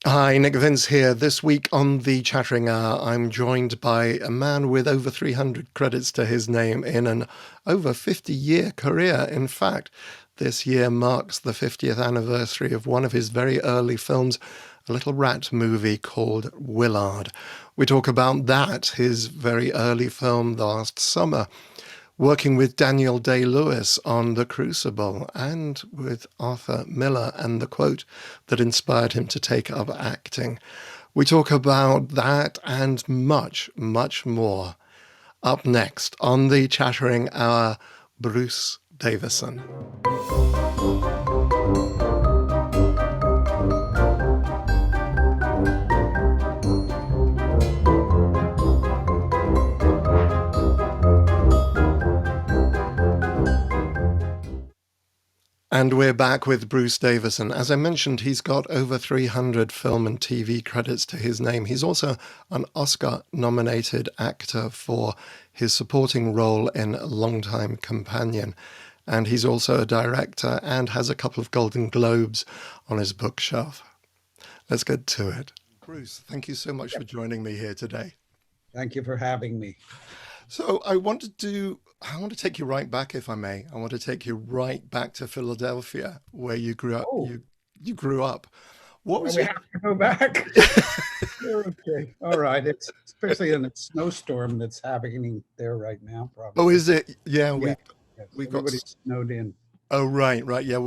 Hi, Nick Vince here. This week on the Chattering Hour, I'm joined by a man with over 300 credits to his name in an over 50-year career. In fact, this year marks the 50th anniversary of one of his very early films, a little rat movie called Willard. We talk about that, his very early film last summer, working with Daniel Day-Lewis on The Crucible and with Arthur Miller and the quote that inspired him to take up acting. We talk about that and much, much more. Up next on the Chattering Hour, Bruce Davison. And we're back with Bruce Davison. As I mentioned, he's got over 300 film and TV credits to his name. He's also an Oscar-nominated actor for his supporting role in Longtime Companion. And he's also a director and has a couple of Golden Globes on his bookshelf. Let's get to it. Bruce, thank you so much for joining me here today. Thank you for having me. So I want to take you right back, if I may. I want to take you right back to Philadelphia, where you grew up. Oh. You grew up. What was we have to go back? Okay, all right. It's especially in a snowstorm that's happening there right now. Probably. Oh, is it? Yeah, we've got snowed in. Oh, right. Yeah,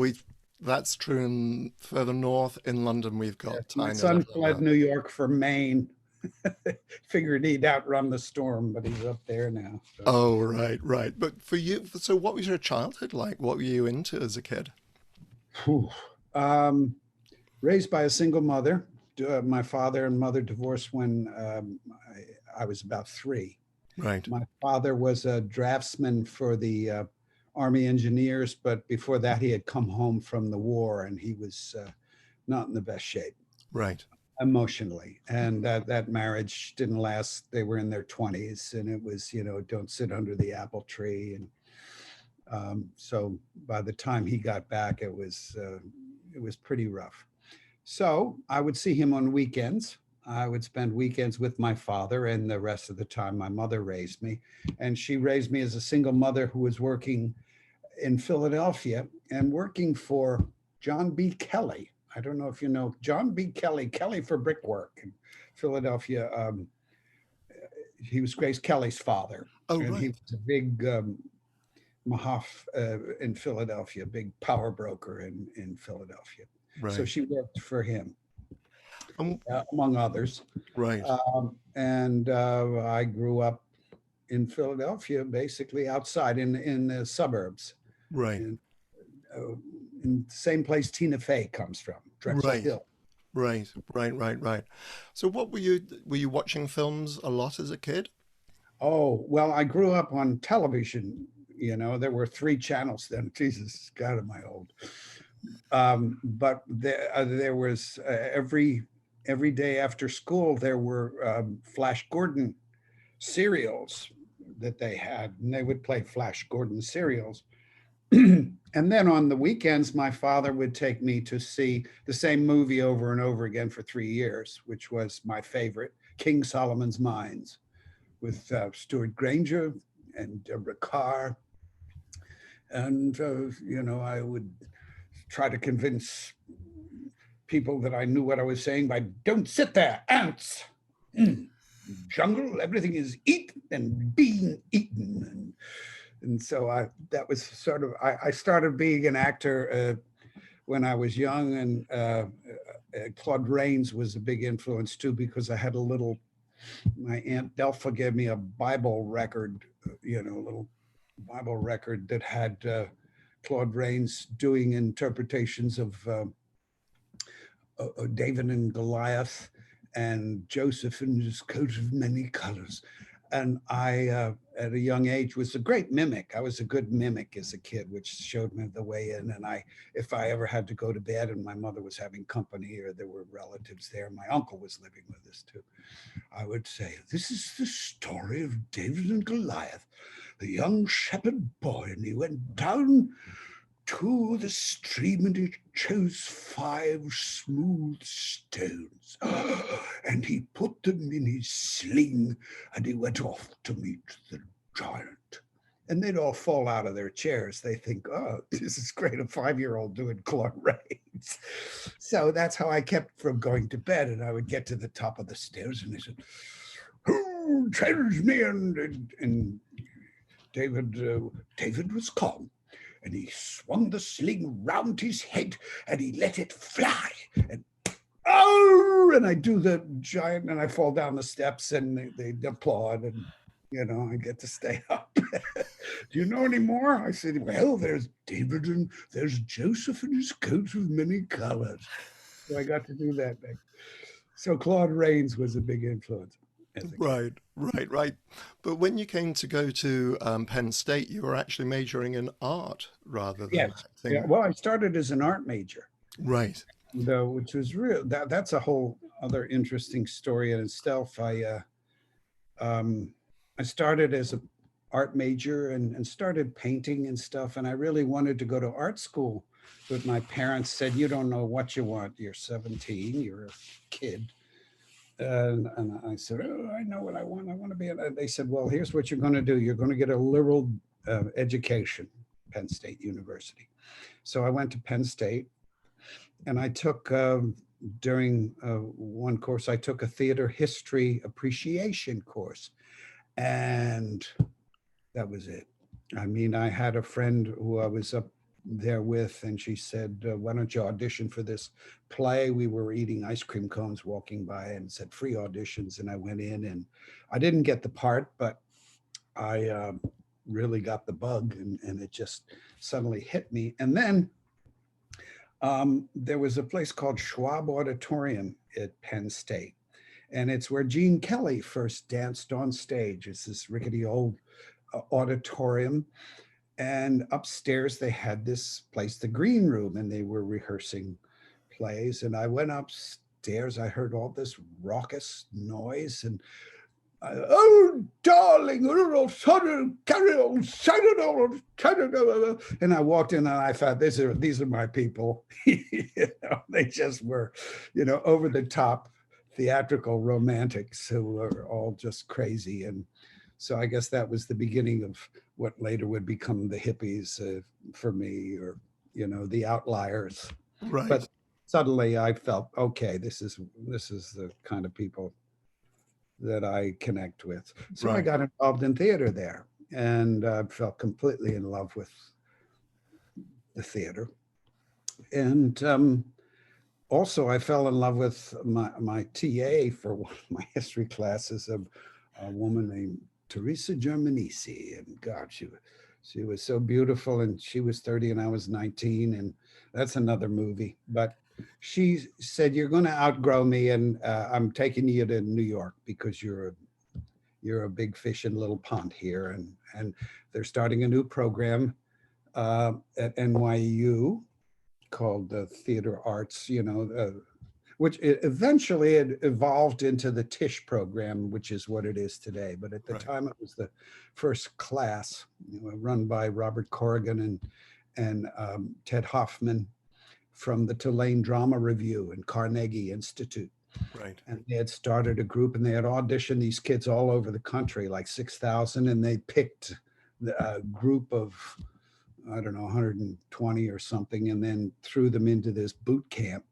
that's true. And further north in London, we've got. My son fled New York for Maine. Figured he'd outrun the storm, but he's up there now. So. Oh, right. But for you, so what was your childhood like? What were you into as a kid? Raised by a single mother. My father and mother divorced when I was about 3. Right. My father was a draftsman for the Army Engineers, but before that he had come home from the war and he was not in the best shape. Right. Emotionally, and that marriage didn't last. They were in their 20s, and it was, don't sit under the apple tree. And so by the time he got back, it was pretty rough. So I would see him on weekends. I would spend weekends with my father, and the rest of the time my mother raised me. And she raised me as a single mother who was working in Philadelphia and working for John B. Kelly. I don't know if you know John B. Kelly for brickwork in Philadelphia. He was Grace Kelly's father. Oh, and right. He was a big Mahaf in Philadelphia, big power broker in Philadelphia. Right. So she worked for him, among others. Right. And I grew up in Philadelphia, basically outside in the suburbs. Right. In the same place Tina Fey comes from, Drexel Hill. Right. So what were you watching films a lot as a kid? Oh, well, I grew up on television. There were 3 channels then. Jesus, God, am I old. But there was every day after school, there were Flash Gordon serials that they had, and they would play Flash Gordon serials. And then on the weekends, my father would take me to see the same movie over and over again for 3 years, which was my favorite, King Solomon's Mines, with Stuart Granger and Deborah Carr. And, I would try to convince people that I knew what I was saying by, don't sit there, ants. Jungle, everything is eaten and being eaten. And so that was sort of, I started being an actor when I was young, and Claude Rains was a big influence too, because I had my Aunt Delpha gave me a Bible record, a little Bible record that had Claude Rains doing interpretations of David and Goliath and Joseph in his coat of many colors. And I, at a young age, was a great mimic. I was a good mimic as a kid, which showed me the way in. And if I ever had to go to bed and my mother was having company or there were relatives there, my uncle was living with us too, I would say, this is the story of David and Goliath, the young shepherd boy. And he went down to the stream, and he chose 5 smooth stones, and he put them in his sling, and he went off to meet the giant. And they'd all fall out of their chairs. They think, oh, this is great, a 5-year-old doing Claude Rains. So that's how I kept from going to bed. And I would get to the top of the stairs, and they said, who tells me? And David was calm, and he swung the sling round his head, and he let it fly. And oh, and I do the giant, and I fall down the steps, and they applaud, and I get to stay up. Do you know any more? I said, well, there's David, and there's Joseph in his coat of many colors. So I got to do that. So Claude Rains was a big influence. Right. But when you came to go to Penn State, you were actually majoring in art rather than acting. Yeah. Well, I started as an art major. Right. Which was real. That's a whole other interesting story in itself. I started as an art major and started painting and stuff. And I really wanted to go to art school. But my parents said, you don't know what you want. You're 17, you're a kid. And I said, oh, I know what I want. I want to be. They said, well, here's what you're going to do. You're going to get a liberal education, Penn State University. So I went to Penn State, and I took, during one course, I took a theater history appreciation course. And that was it. I mean, I had a friend who I was up there with, and she said, why don't you audition for this play? We were eating ice cream cones walking by, and said free auditions. And I went in, and I didn't get the part, but I really got the bug, and it just suddenly hit me. And then there was a place called Schwab Auditorium at Penn State. And it's where Gene Kelly first danced on stage. It's this rickety old auditorium. And upstairs, they had this place, the green room, and they were rehearsing plays. And I went upstairs. I heard all this raucous noise. And, oh, darling, carry on, and I walked in, and I thought, these are my people. They just were, over the top theatrical romantics who were all just crazy. And so I guess that was the beginning of what later would become the hippies for me, or, the outliers. Right. But suddenly I felt, okay, this is the kind of people that I connect with. So I got involved in theater there, and fell completely in love with the theater. And also, I fell in love with my TA for one of my history classes, a woman named Teresa Germanisi. And God, she was so beautiful, and she was 30 and I was 19, and that's another movie. But she said, you're going to outgrow me, and I'm taking you to New York because you're a big fish in a little pond here. And they're starting a new program at NYU called Theater Arts, which eventually it evolved into the Tisch program, which is what it is today. But at the time, it was the first class, run by Robert Corrigan and Ted Hoffman from the Tulane Drama Review and Carnegie Institute. Right. And they had started a group, and they had auditioned these kids all over the country, like 6,000, and they picked a group of, I don't know, 120 or something, and then threw them into this boot camp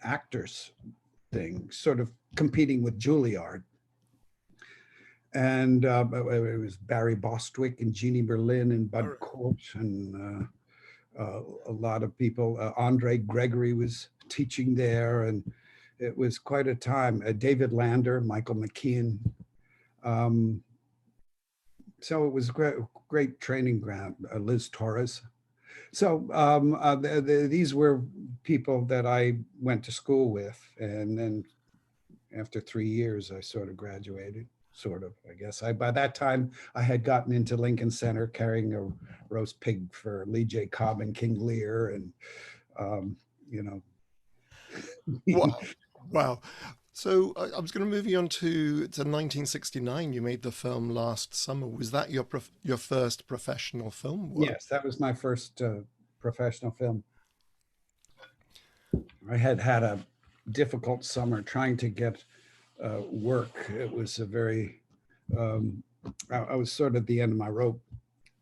actors thing, sort of competing with Juilliard. And it was Barry Bostwick and Jeannie Berlin and Bud Court and a lot of people. Andre Gregory was teaching there, and it was quite a time. David Lander, Michael McKeon. So it was great training ground. Liz Torres. So these were people that I went to school with, and then after 3 years, I sort of graduated. Sort of, I guess. By that time, I had gotten into Lincoln Center carrying a roast pig for Lee J. Cobb and King Lear, and Wow. So I was going to move you on to 1969. You made the film Last Summer. Was that your first professional film work? Yes, that was my first professional film. I had had a difficult summer trying to get work. It was a very, I was sort of at the end of my rope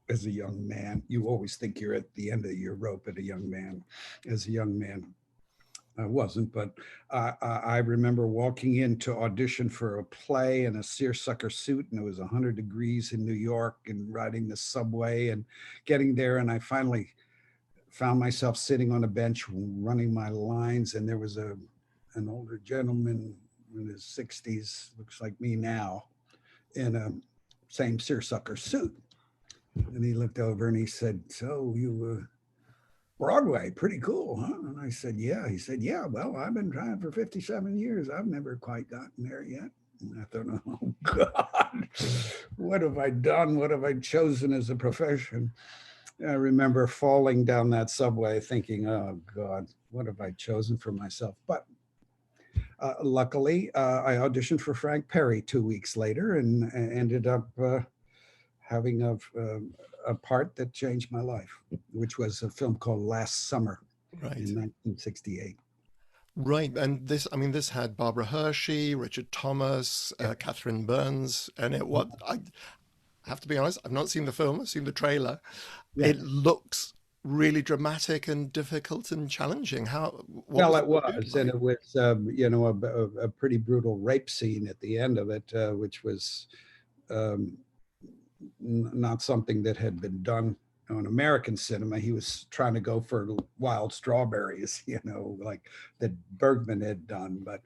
as a young man. You always think you're at the end of your rope as a young man. I wasn't, but I remember walking in to audition for a play in a seersucker suit, and it was 100 degrees in New York, and riding the subway and getting there. And I finally found myself sitting on a bench running my lines, and there was an older gentleman in his 60s, looks like me now, in a same seersucker suit. And he looked over and he said, "So you Broadway, pretty cool, huh?" And I said, "Yeah." He said, "Yeah, well, I've been trying for 57 years. I've never quite gotten there yet." And I thought, oh God, what have I done? What have I chosen as a profession? I remember falling down that subway thinking, oh God, what have I chosen for myself? But luckily, I auditioned for Frank Perry 2 weeks later and ended up having a part that changed my life, which was a film called Last Summer in 1968. Right. And this, I mean, this had Barbara Hershey, Richard Thomas, Catherine Burns, and I have to be honest, I've not seen the film, I've seen the trailer. Yeah. It looks really dramatic and difficult and challenging. Well, it was, and it was, a pretty brutal rape scene at the end of it, which was not something that had been done on American cinema. He was trying to go for Wild Strawberries, like that Bergman had done, but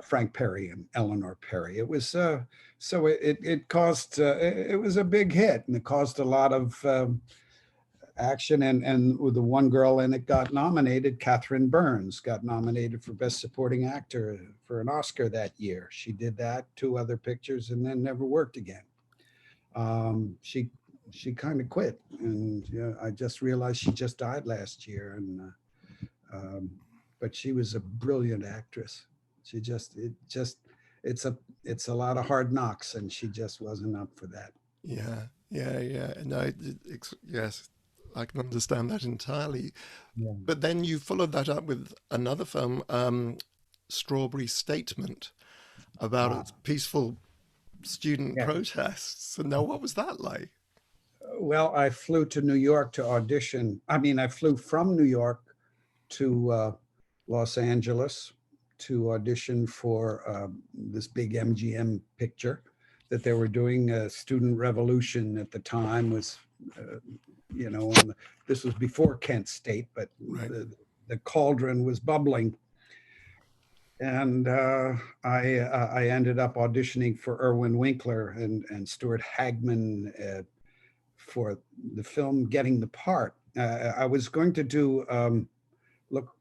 Frank Perry and Eleanor Perry. It was so it caused it was a big hit, and it caused a lot of action. And the one girl in it got nominated. Catherine Burns got nominated for Best Supporting Actor for an Oscar that year. She did that, 2 other pictures, and then never worked again. She kind of quit, and I just realized she just died last year. And but she was a brilliant actress. It's a lot of hard knocks, and she just wasn't up for that. Yeah. No, yes, I can understand that entirely. Yeah. But then you followed that up with another film, Strawberry Statement, about peaceful student protests. And now, what was that like? Well, I flew to New York to audition. I mean, I flew from New York to Los Angeles to audition for this big MGM picture that they were doing. Student Revolution at the time was, this was before Kent State, but the cauldron was bubbling. And I ended up auditioning for Irwin Winkler and Stuart Hagman for the film Getting the Part. I was going to do Look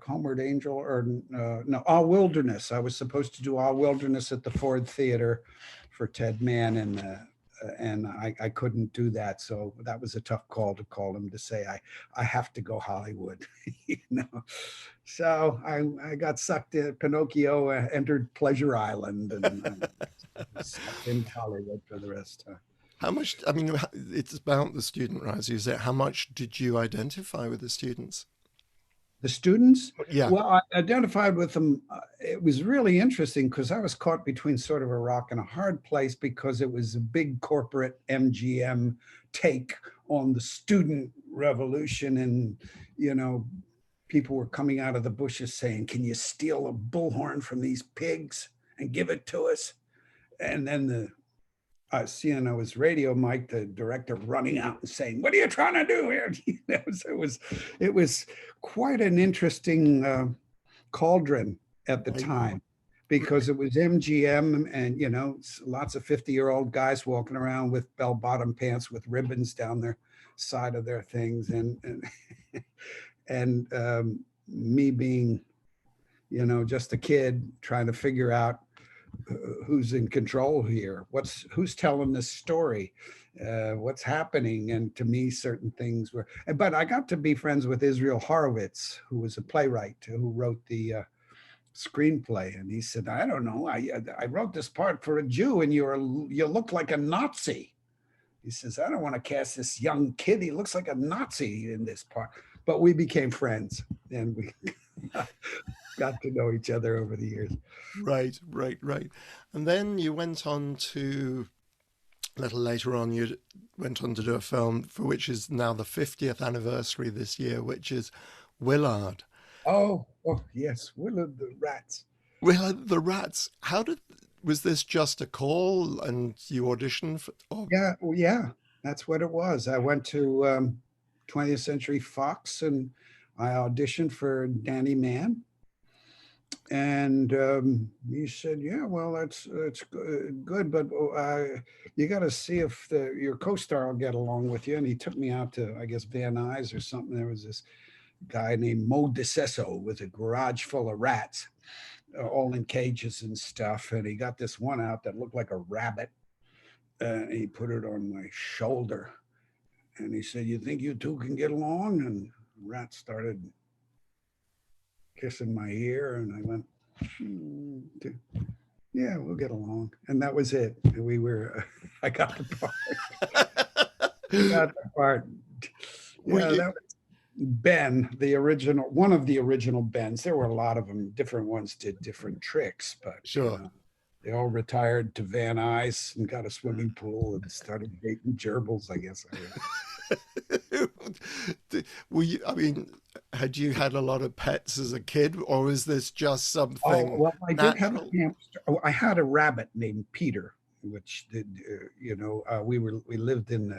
Homeward Angel, or no, All Wilderness. I was supposed to do All Wilderness at the Ford Theater for Ted Mann, and I couldn't do that. So that was a tough call to call him to say, I have to go Hollywood, So I got sucked in. Pinocchio entered Pleasure Island, and stuck in Hollywood for the rest. How much, I mean, it's about the student, right? As you say, how much did you identify with the students? The students? Yeah. Well, I identified with them. It was really interesting because I was caught between sort of a rock and a hard place, because it was a big corporate MGM take on the student revolution. And, people were coming out of the bushes saying, "Can you steal a bullhorn from these pigs and give it to us?" And then seeing I was radio Mike, the director, running out and saying, "What are you trying to do here?" It was quite an interesting cauldron at the time, because it was MGM, and lots of 50-year-old guys walking around with bell-bottom pants with ribbons down their side of their things, and me being just a kid trying to figure out who's in control here, who's telling this story, what's happening. And to me, certain things were, but I got to be friends with Israel Horowitz, who was a playwright who wrote the screenplay. And he said, "I don't know, I wrote this part for a Jew, and you look like a Nazi." He says, I don't want to cast this young kid. He looks like a Nazi in this part. But we became friends, and we got to know each other over the years. Right, right, right. And then you went on to, a little later on, you went on to do a film for which is now the 50th anniversary this year, which is Willard. Oh, yes, Willow the Rats. Willard the Rats. Was this just a call and you auditioned for, oh, Yeah, that's what it was. I went to 20th Century Fox and I auditioned for Danny Mann. And he said, "Yeah, well, that's good, but you got to see if your co-star will get along with you." And he took me out to, I guess, Van Nuys or something. There was this guy named Mo DeCesso with a garage full of rats, all in cages and stuff. And he got this one out that looked like a rabbit, and he put it on my shoulder. And he said, "You think you two can get along?" And the rat started kissing my ear, and I went, "Yeah, we'll get along." And that was it. We were, I got the part. Yeah, that was Ben, the original, one of the original Bens. There were a lot of them. Different ones did different tricks, but sure. They all retired to Van Nuys and got a swimming pool and started dating gerbils, I guess. Had you had a lot of pets as a kid, or was this just something well, I did have a natural? hamster. Oh, I had a rabbit named Peter, which did, we lived in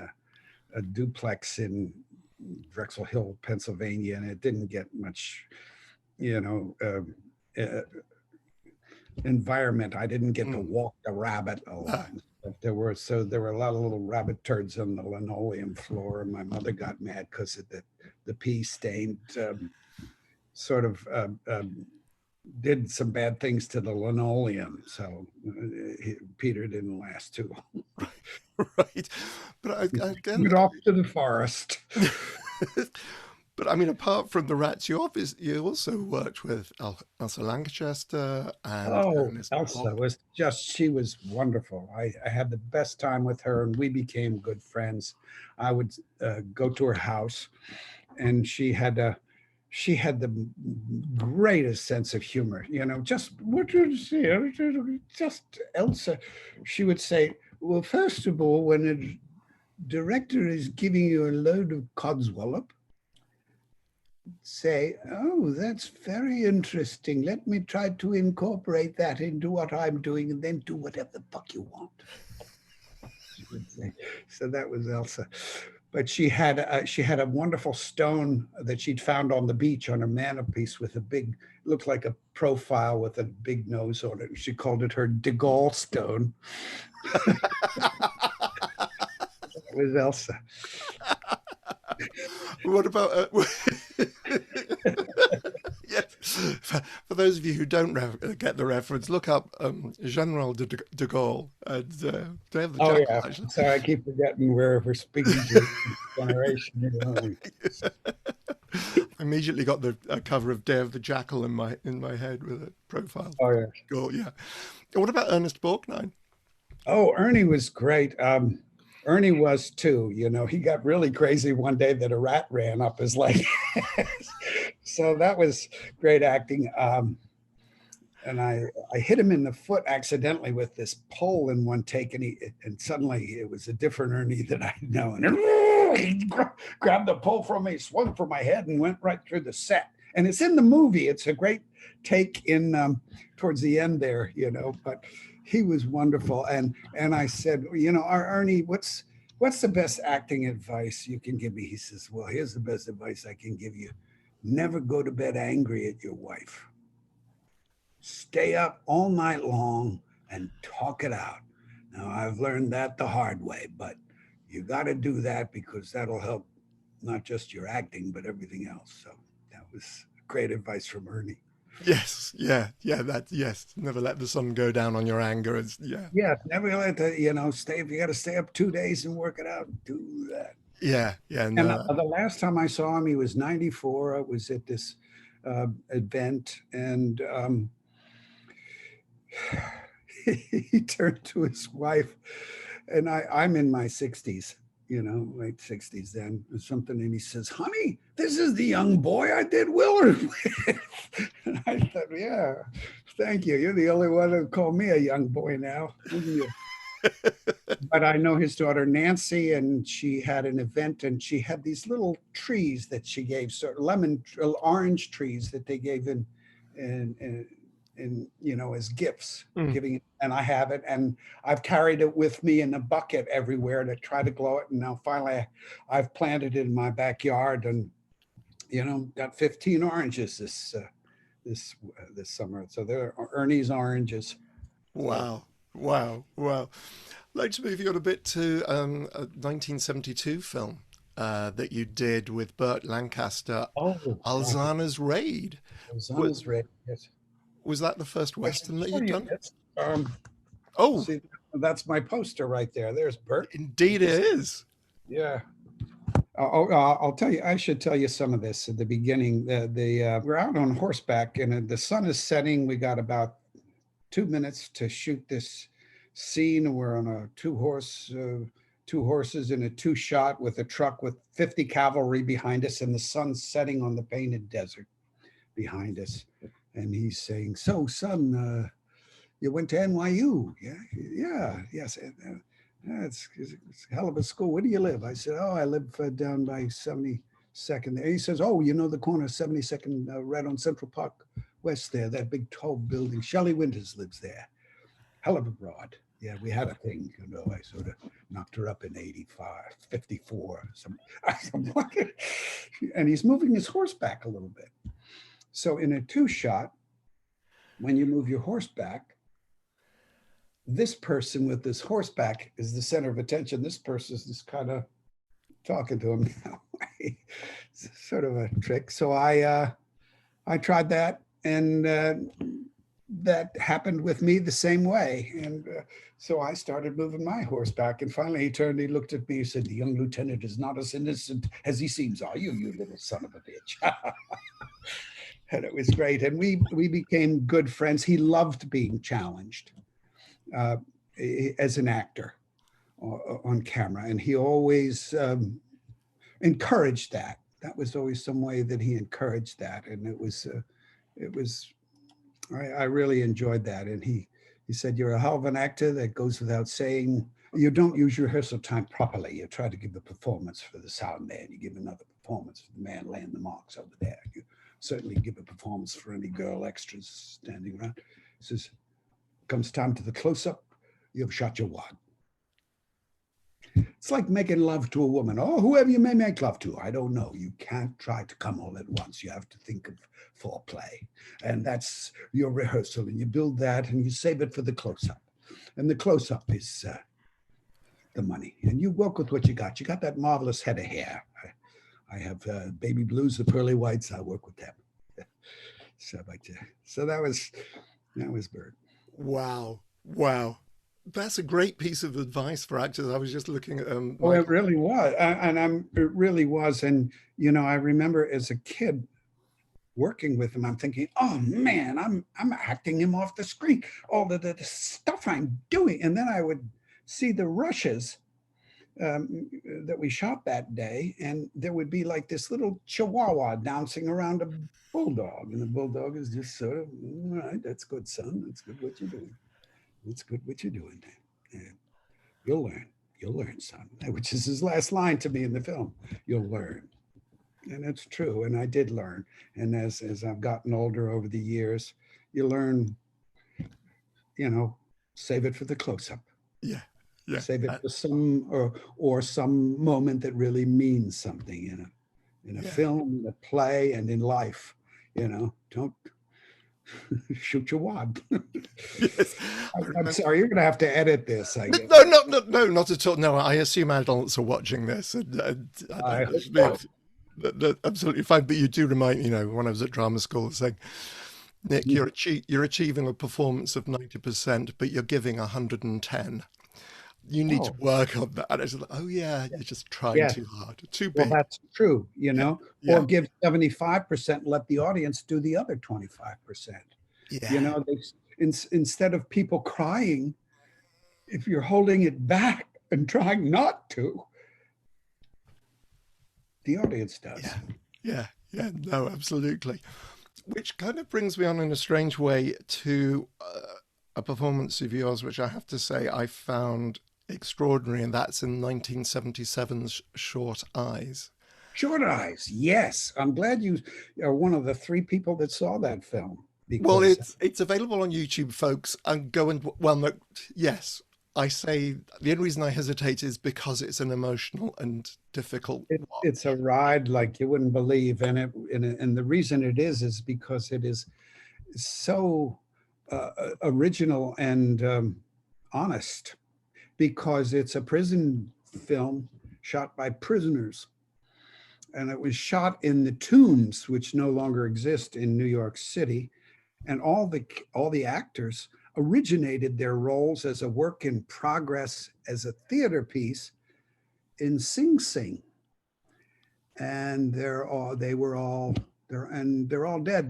a duplex in Drexel Hill, Pennsylvania, and it didn't get much, environment. I didn't get to walk the rabbit a lot. There were a lot of little rabbit turds on the linoleum floor, and my mother got mad because the pee stained did some bad things to the linoleum. So Peter didn't last too long. Right, but again, went off to the forest. But I mean, apart from the rats, you also worked with Elsa Lanchester and Ernest. Elsa was she was wonderful. I had the best time with her, and we became good friends. I would go to her house, and she had the greatest sense of humor. Just what did you say? Just Elsa. She would say, "Well, first of all, when a director is giving you a load of codswallop, say, oh, that's very interesting. Let me try to incorporate that into what I'm doing, and then do whatever the fuck you want." She would say. So that was Elsa. But she had a wonderful stone that she'd found on the beach on her mantelpiece with looked like a profile with a big nose on it. She called it her de Gaulle stone. That was Elsa. What about yes? For those of you who don't get the reference, look up General de Gaulle. And, they have the jackal, yeah. actually. Sorry, I keep forgetting we're speaking to generation. I immediately got the cover of Day of the Jackal in my head with a profile. Oh yeah. Gaulle, yeah. What about Ernest Borgnine? Oh, Ernie was great. Ernie was too. He got really crazy one day that a rat ran up his leg. So that was great acting. And I hit him in the foot accidentally with this pole in one take, and suddenly it was a different Ernie that I'd known. And he grabbed the pole from me, swung for my head, and went right through the set. And it's in the movie. It's a great take in towards the end there, but he was wonderful. And I said, Ernie, what's the best acting advice you can give me? He says, well, here's the best advice I can give you. Never go to bed angry at your wife. Stay up all night long and talk it out. Now, I've learned that the hard way, but you got to do that because that'll help not just your acting, but everything else. So that was great advice from Ernie. Yes, yeah, yes. Never let the sun go down on your anger. Yeah, never let stay. If you got to stay up 2 days and work it out, do that. Yeah. And the last time I saw him, he was 94. I was at this event, and he turned to his wife, and I'm in my 60s, you know, late 60s then or something. And he says, honey, this is the young boy I did Willard with. And I thought, yeah, thank you. You're the only one who called me a young boy now, isn't you? But I know his daughter Nancy, and she had an event, and she had these little trees that she gave, sort of orange trees that they gave in you know, as gifts, giving it. And I have it, and I've carried it with me in a bucket everywhere to try to grow it. And now finally, I've planted it in my backyard, and you know, got 15 oranges this summer. So they're Ernie's oranges. Wow. Wow. Wow. I'd like to move you on a bit to a 1972 film that you did with Burt Lancaster, Oh, Alzheimer's Raid. Alzheimer's Raid. Yes. Was that the first Western that you'd done? Oh, see, that's my poster right there. There's Burt. Indeed it is. Yeah. I'll tell you, I should tell you some of this at the beginning. We're out on horseback, and the sun is setting. We got about 2 minutes to shoot this scene. We're on a two horses in a 2-shot with a truck with 50 cavalry behind us, and the sun's setting on the painted desert behind us. And he's saying, so son, you went to NYU? Yeah, yes. It's a hell of a school. Where do you live? I said, oh, I live down by 72nd there. He says, oh, you know the corner of 72nd right on Central Park West there, that big tall building. Shelley Winters lives there. Hell of a broad. Yeah, we had a thing, you know. I sort of knocked her up in 85, 54. And he's moving his horse back a little bit. So in a 2-shot, when you move your horse back, this person with this horseback is the center of attention. This person is just kind of talking to him now. It's sort of a trick. So I tried that, and that happened with me the same way. And so I started moving my horse back, and finally he turned, he looked at me, and said, the young lieutenant is not as innocent as he seems, are you, you little son of a bitch? And it was great. And we became good friends. He loved being challenged as an actor on camera. And he always encouraged that. That was always some way that he encouraged that. And I really enjoyed that. And he said, you're a hell of an actor. That goes without saying. You don't use your rehearsal time properly. You try to give a performance for the sound man. You give another performance for the man laying the marks over there. You certainly give a performance for any girl extras standing around. He says, comes time to the close-up, you've shot your wad. It's like making love to a woman, or whoever you may make love to. I don't know. You can't try to come all at once. You have to think of foreplay. And that's your rehearsal. And you build that, and you save it for the close-up. And the close-up is the money. And you work with what you got. You got that marvelous head of hair. I have baby blues, the pearly whites. I work with them. So that was Burt. Wow. Wow. That's a great piece of advice for actors. I was just looking at Oh, it really was. It really was. And, you know, I remember as a kid working with him, I'm thinking, oh man, I'm acting him off the screen. All the stuff I'm doing. And then I would see the rushes that we shot that day, and there would be like this little chihuahua dancing around a bulldog, and the bulldog is just sort of, all right, that's good, son. That's good what you're doing. That's good what you're doing. And you'll learn, son. Which is his last line to me in the film. You'll learn, and it's true. And I did learn. And as I've gotten older over the years, you learn. You know, save it for the close-up. Yeah. Yeah. Save it for some or some moment that really means something in a film, in a play, and in life. You know, don't shoot your wad. Yes. I'm sorry, you're going to have to edit this. I guess. No, not at all. No, I assume adults are watching this. Absolutely fine. But you do remind, you know, when I was at drama school, saying, Nick, you're achieving a performance of 90%, but you're giving 110. You need to work on that. It's like, oh yeah, you're just trying too hard, too big. Well, that's true, you know, or give 75%, let the audience do the other 25%. Yeah. You know, instead of people crying, if you're holding it back and trying not to, The audience does. Yeah, yeah, no, absolutely. Which kind of brings me on in a strange way to a performance of yours, which I have to say I found extraordinary, and that's in 1977's Short Eyes. Short Eyes, yes. I'm glad you are one of the three people that saw that film Well, because it's available on YouTube, folks, and go and well, no, yes, I say the only reason I hesitate is because it's an emotional and difficult it's a watch. ride like you wouldn't believe, and the reason it is because it is so original and honest, because it's a prison film shot by prisoners, and it was shot in the tombs, which no longer exist in New York City, and all the actors originated their roles as a work in progress as a theater piece in Sing Sing, and they're all dead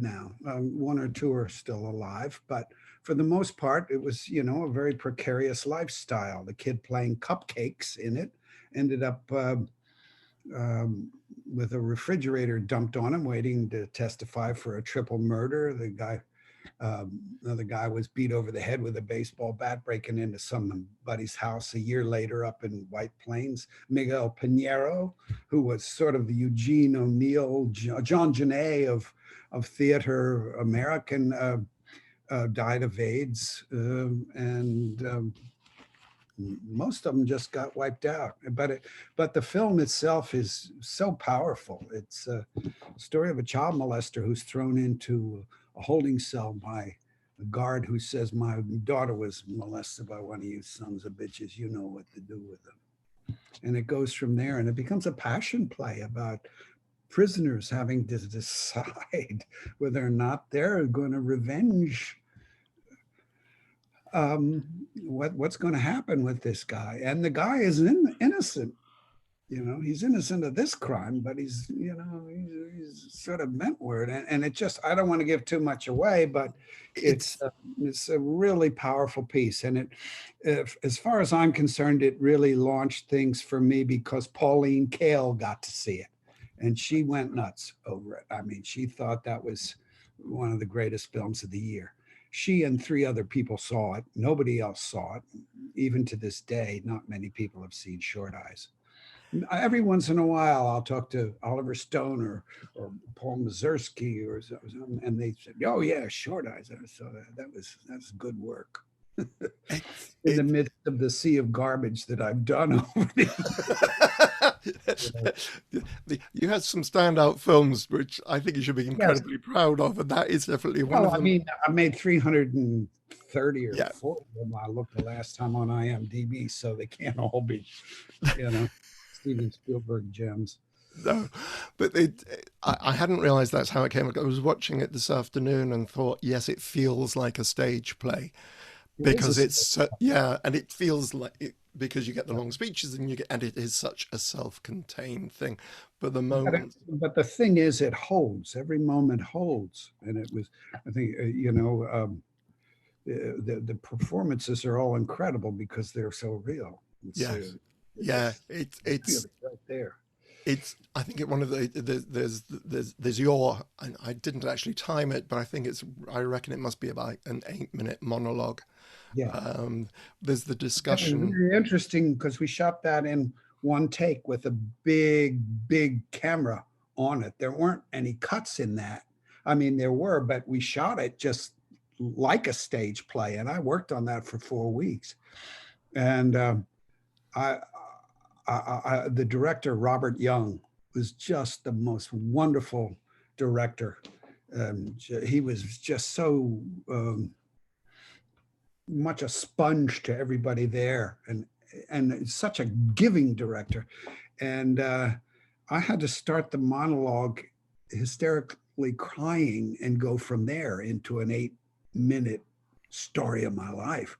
now. One or two are still alive, but for the most part, it was a very precarious lifestyle. The kid playing cupcakes in it ended up with a refrigerator dumped on him, waiting to testify for a triple murder. Another guy was beat over the head with a baseball bat breaking into somebody's house a year later up in White Plains. Miguel Pinheiro, who was sort of the Eugene O'Neill, John Jeunet of theater American, died of AIDS, and most of them just got wiped out. But the film itself is so powerful. It's a story of a child molester who's thrown into a holding cell by a guard who says, "My daughter was molested by one of you sons of bitches. You know what to do with them." And it goes from there, and it becomes a passion play about prisoners having to decide whether or not they're going to revenge what's going to happen with this guy. And the guy is innocent. He's innocent of this crime, but he's sort of mentward, and it just, I don't want to give too much away, but It's it's a really powerful piece, and as far as I'm concerned, it really launched things for me because Pauline Kael got to see it, and she went nuts over it. I mean, she thought that was one of the greatest films of the year. She and three other people saw it. Nobody else saw it. Even to this day, not many people have seen Short Eyes. Every once in a while, I'll talk to Oliver Stone or Paul Mazursky or something, and they said, "Oh yeah, Short Eyes. I saw that. That's good work." it's In the it, midst of the sea of garbage that I've done over the you had some standout films which I think you should be yes. incredibly proud of, and that is definitely one Well, of I them. mean, I made 330 or Yeah, 40 of them. I looked the last time on IMDb, so they can't all be, you know, Steven Spielberg gems. no, but I hadn't realized that's how it came. I was watching it this afternoon and thought, yes, it feels like a stage play It is because a it's yeah, and it feels like it because you get the long speeches and and it is such a self-contained thing. But the moment, but the thing is, it holds. Every moment holds, and it was. I think the performances are all incredible because they're so real. yes, It yeah, just feel it right there. it's I think it one of the there's your and I didn't actually time it, but I reckon it must be about an 8-minute monologue. Yeah, There's the that was discussion. very interesting because we shot that in one take with a big, big camera on it. There weren't any cuts in that. I mean, there were, but we shot it just like a stage play, and I worked on that for 4 weeks. And I, the director Robert Young was just the most wonderful director. He was just so much a sponge to everybody there, and such a giving director. And I had to start the monologue hysterically crying and go from there into an 8-minute story of my life.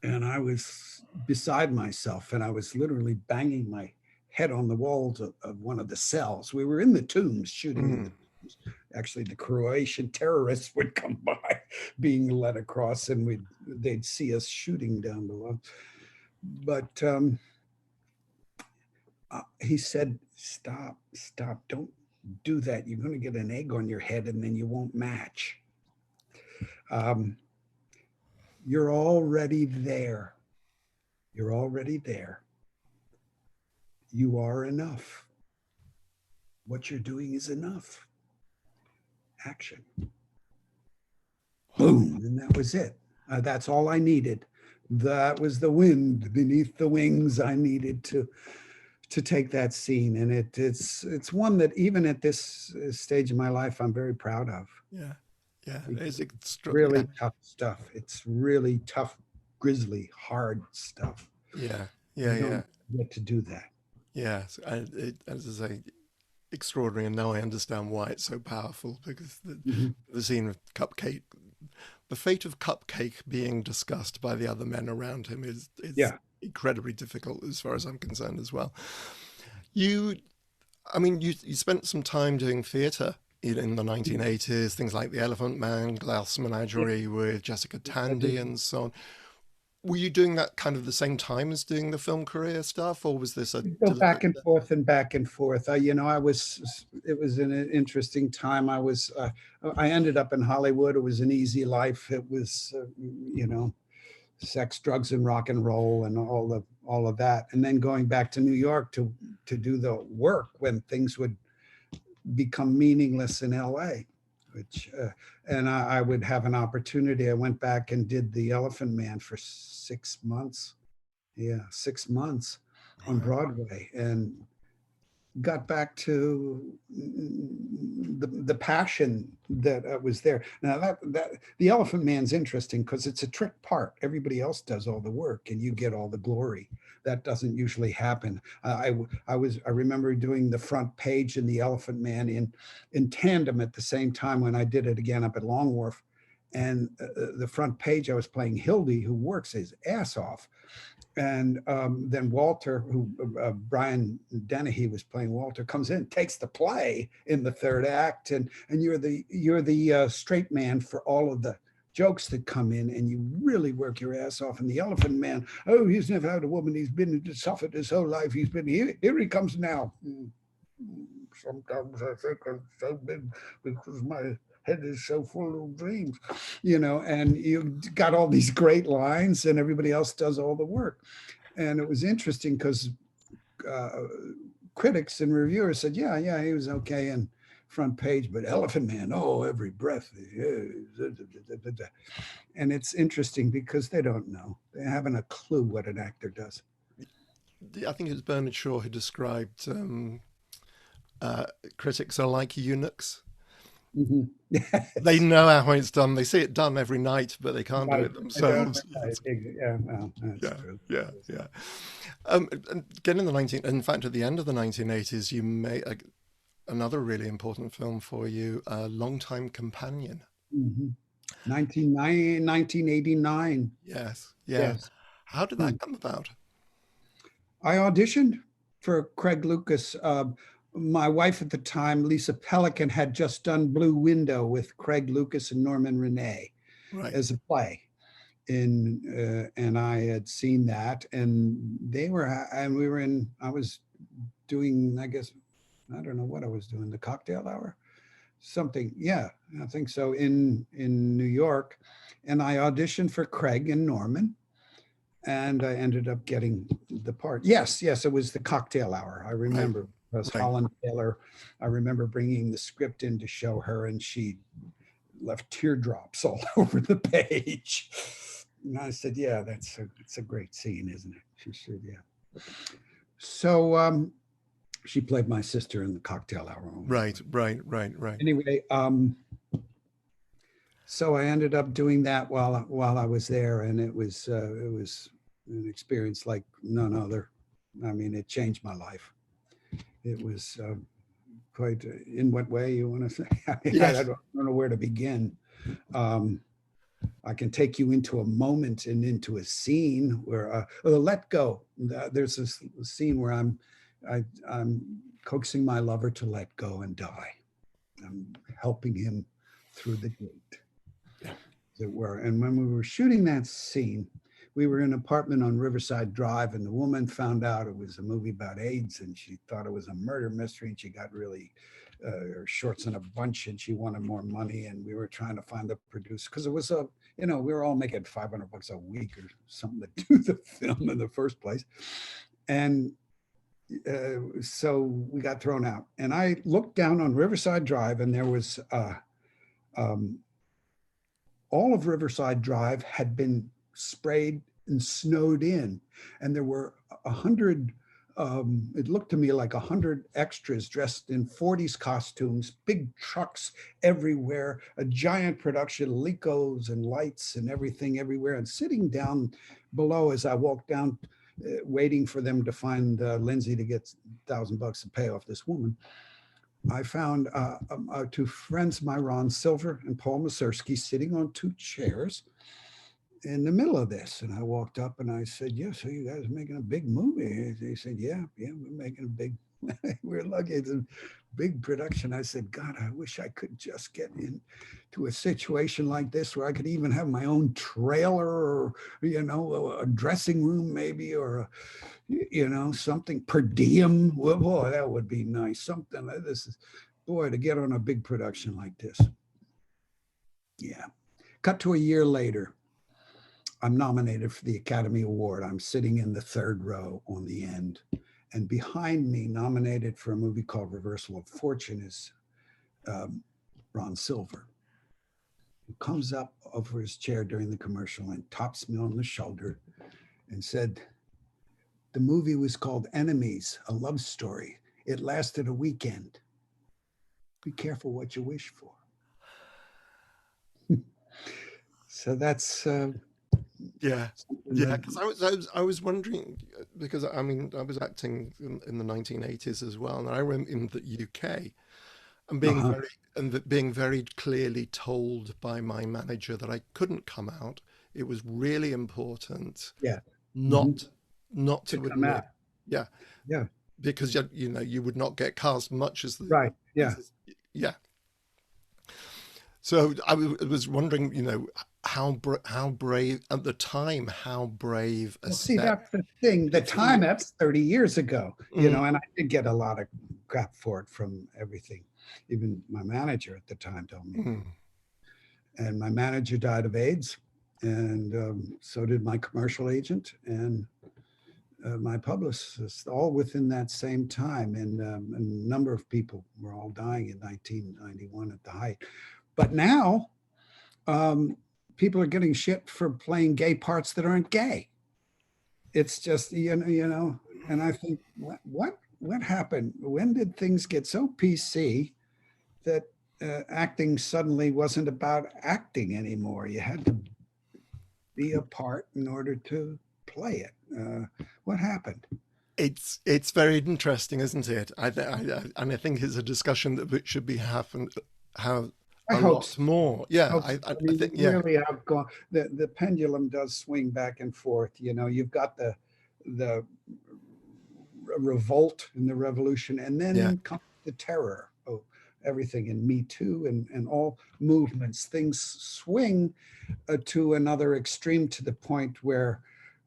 And I was beside myself, and I was literally banging my head on the walls of one of the cells. We were in the tombs shooting in the Mm, tombs. Actually, the Croatian terrorists would come by being led across, and they'd see us shooting down below. But he said, stop, don't do that. You're going to get an egg on your head and then you won't match. Um, you're already there. You're already there. You are enough. What you're doing is enough. Action. Boom. And that was it. That's all I needed. That was the wind beneath the wings I needed to take that scene. And it's one that even at this stage of my life, I'm very proud of. Yeah. Yeah. It's really tough stuff. It's really tough, grisly, hard stuff. Yeah. You don't get to do that. Yes. As I say, extraordinary, and now I understand why it's so powerful, because the scene of Cupcake, the fate of Cupcake being discussed by the other men around him is incredibly difficult as far as I'm concerned as well. You spent some time doing theatre in the 1980s, things like The Elephant Man, Glass Menagerie with Jessica Tandy and so on. Were you doing that kind of the same time as doing the film career stuff, or was this a go back and forth and back and forth? It was an interesting time. I ended up in Hollywood. It was an easy life. It was, sex, drugs, and rock and roll, and all of that. And then going back to New York to do the work when things would become meaningless in LA, and I would have an opportunity. I went back and did The Elephant Man for 6 months. Yeah, 6 months on Broadway, and got back to the passion that was there. Now that The Elephant Man's interesting because it's a trick part. Everybody else does all the work and you get all the glory. That doesn't usually happen. I remember doing the front page in The Elephant Man in tandem at the same time when I did it again up at Long Wharf. And the front page, I was playing Hildy, who works his ass off. And then Walter, Brian Dennehy was playing Walter, comes in, takes the play in the third act, and you're the straight man for all of the jokes that come in, and you really work your ass off. And The Elephant Man, oh, he's never had a woman, he's been suffered his whole life, he's been here he comes now. Sometimes I think I'm so big because my head is so full of dreams, and you got all these great lines and everybody else does all the work. And it was interesting because critics and reviewers said, yeah, he was okay in front page, but Elephant Man, oh, every breath. And it's interesting because they don't know. They haven't a clue what an actor does. I think it was Bernard Shaw who described critics are like eunuchs. They know how it's done. They see it done every night, but they can't do it themselves. Yeah, well, that's true. Yeah. And getting in fact, at the end of the 1980s, you made another really important film for you, Longtime Companion. 1989. Yes. How did that come about? I auditioned for Craig Lucas. My wife at the time, Lisa Pelican, had just done Blue Window with Craig Lucas and Norman Renee as a play. And I had seen that, and I was doing, I guess, I don't know what I was doing, the cocktail hour, something. Yeah, I think so, in New York. And I auditioned for Craig and Norman, and I ended up getting the part. Yes, it was the cocktail hour. I remember. Because Holland Taylor, I remember bringing the script in to show her, and she left teardrops all over the page. And I said, yeah, it's a great scene, isn't it? She said, yeah. So she played my sister in the cocktail hour. Right. Anyway, so I ended up doing that while I was there, and it was an experience like none other. I mean, it changed my life. It was quite, in what way you want to say? I don't know where to begin. I can take you into a moment and into a scene where, let go. There's this scene where I'm coaxing my lover to let go and die. I'm helping him through the gate, as it were. And when we were shooting that scene, we were in an apartment on Riverside Drive, and the woman found out it was a movie about AIDS, and she thought it was a murder mystery, and she got really her shorts in a bunch, and she wanted more money, and we were trying to find the producer because it was a, you know, we were all making $500 a week or something to do the film in the first place, and so we got thrown out. And I looked down on Riverside Drive, and there was all of Riverside Drive had been sprayed and snowed in, and there were 100. It looked to me like 100 extras dressed in 40s costumes, big trucks everywhere, a giant production, Licos and lights and everything everywhere. And sitting down below as I walked down, waiting for them to find Lindsay to get $1,000 to pay off this woman, I found two friends, Ron Silver and Paul Mazursky, sitting on two chairs in the middle of this. And I walked up and I said, yeah, so you guys are making a big movie? They said, yeah, we're making a big, we're lucky, it's a big production. I said, God, I wish I could just get into a situation like this where I could even have my own trailer, or, you know, a dressing room maybe, or, you know, something per diem. Well, boy, that would be nice. Something like this is, boy, to get on a big production like this. Yeah. Cut to a year later. I'm nominated for the Academy Award. I'm sitting in the third row on the end. And behind me, nominated for a movie called Reversal of Fortune, is Ron Silver, who comes up over his chair during the commercial and taps me on the shoulder and said, the movie was called Enemies, a love story. It lasted a weekend. Be careful what you wish for. So that's... yeah, because I was wondering, because I mean I was acting in the 1980s as well, and I remember in the UK, and being very clearly told by my manager that I couldn't come out. It was really important, not to come admit, out. Yeah, because you know you would not get cast much as the right, yeah. So I was wondering, you know, how brave at the time, how brave a see, that's the thing. The time, that's 30 years ago, you know, and I did get a lot of crap for it from everything. Even my manager at the time told me. And my manager died of AIDS, and so did my commercial agent and my publicist, all within that same time. And a number of people were all dying in 1991 at the height. But now, people are getting shit for playing gay parts that aren't gay. It's just, you know, and I think, what happened? When did things get so PC that acting suddenly wasn't about acting anymore? You had to be a part in order to play it. What happened? It's very interesting, isn't it? And I think it's a discussion that should be have I hope so. More. Yeah, I think really have gone. The pendulum does swing back and forth. You know, you've got the revolt and the revolution, and then comes the terror of everything, and Me Too and all movements. Things swing to another extreme, to the point where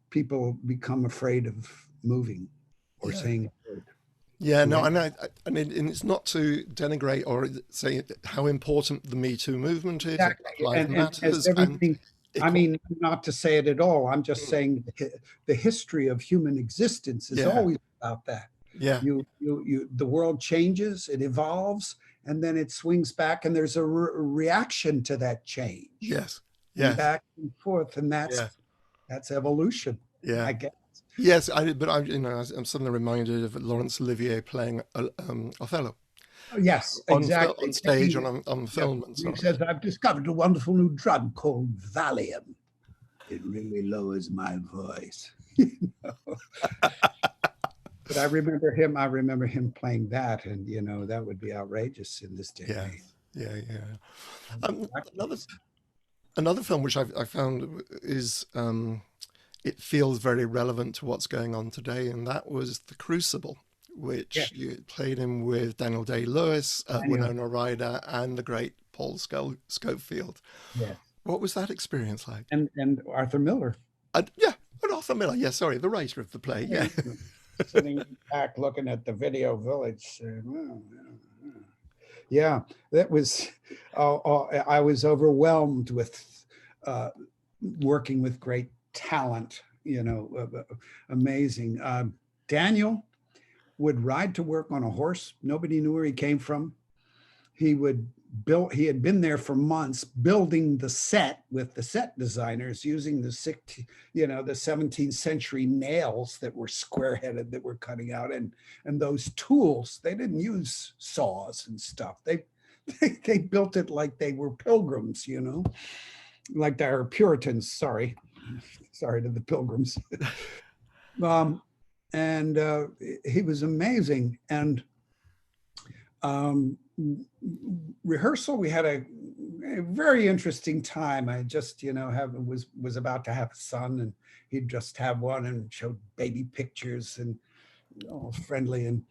people become afraid of moving or saying a word. Yeah, no, and it's not to denigrate or say how important the Me Too movement is. Exactly. And everything, I mean, not to say it at all. I'm just saying the history of human existence is always about that. Yeah. The world changes, it evolves, and then it swings back, and there's a reaction to that change. Yes. And back and forth, and that's evolution. Yeah. I guess. Yes, I'm suddenly reminded of Laurence Olivier playing Othello. Yes, exactly. On stage, on film. And so he says, I've discovered a wonderful new drug called Valium. It really lowers my voice. But I remember him playing that, and you know, that would be outrageous in this day. Yeah. Another film which I found is it feels very relevant to what's going on today, and that was The Crucible, which you played in with Daniel Day-Lewis, Winona Ryder, and the great Paul Scofield. Yeah. What was that experience like? And Arthur Miller. Yeah, and Arthur Miller. Yeah, sorry, the writer of the play. Yeah. Sitting back looking at the video village. Yeah, that was, I was overwhelmed with working with great talent, amazing. Daniel would ride to work on a horse. Nobody knew where he came from. He had been there for months building the set with the set designers using the 17th century nails that were square headed that were cutting out, and those tools. They didn't use saws and stuff. They built it like they were pilgrims, like they were Puritans. Sorry to the pilgrims. And he was amazing. And rehearsal, we had a very interesting time. I just, was about to have a son, and he'd just have one, and showed baby pictures and all friendly, and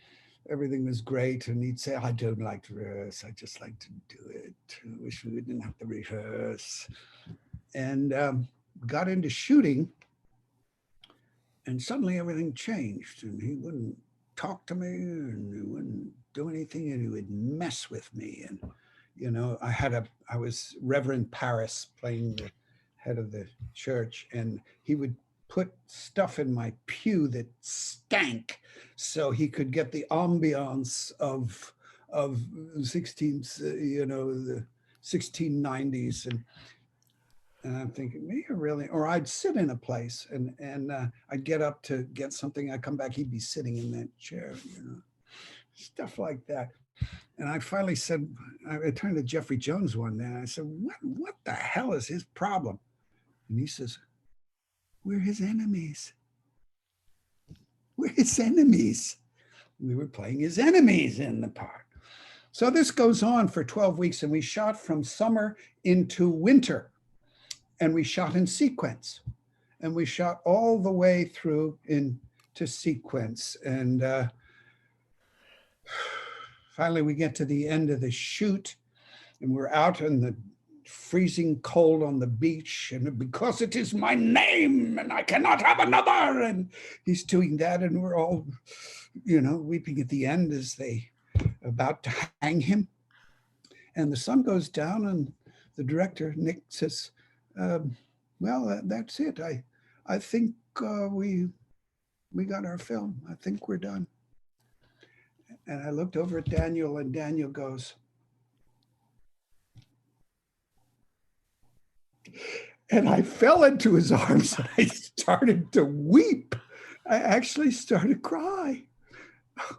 everything was great. And he'd say, I don't like to rehearse. I just like to do it. I wish we didn't have to rehearse. And got into shooting, and suddenly everything changed, and he wouldn't talk to me, and he wouldn't do anything, and he would mess with me. And I was Reverend Paris, playing the head of the church, and he would put stuff in my pew that stank, so he could get the ambiance of 16th, the 1690s. And I'm thinking, me really, or I'd sit in a place, and I'd get up to get something. I'd come back, he'd be sitting in that chair, stuff like that. And I finally said, I turned to Jeffrey Jones one day, and I said, what the hell is his problem? And he says, we're his enemies. We're his enemies. We were playing his enemies in the part. So this goes on for 12 weeks, and we shot from summer into winter. And we shot in sequence, and we shot all the way through into sequence. And finally we get to the end of the shoot, and we're out in the freezing cold on the beach, and because it is my name and I cannot have another. And he's doing that, and we're all, weeping at the end as they about to hang him. And the sun goes down, and the director, Nick, says, well, that's it. I think we got our film. I think we're done. And I looked over at Daniel, and Daniel goes, and I fell into his arms, and I started to weep. I actually started to cry. I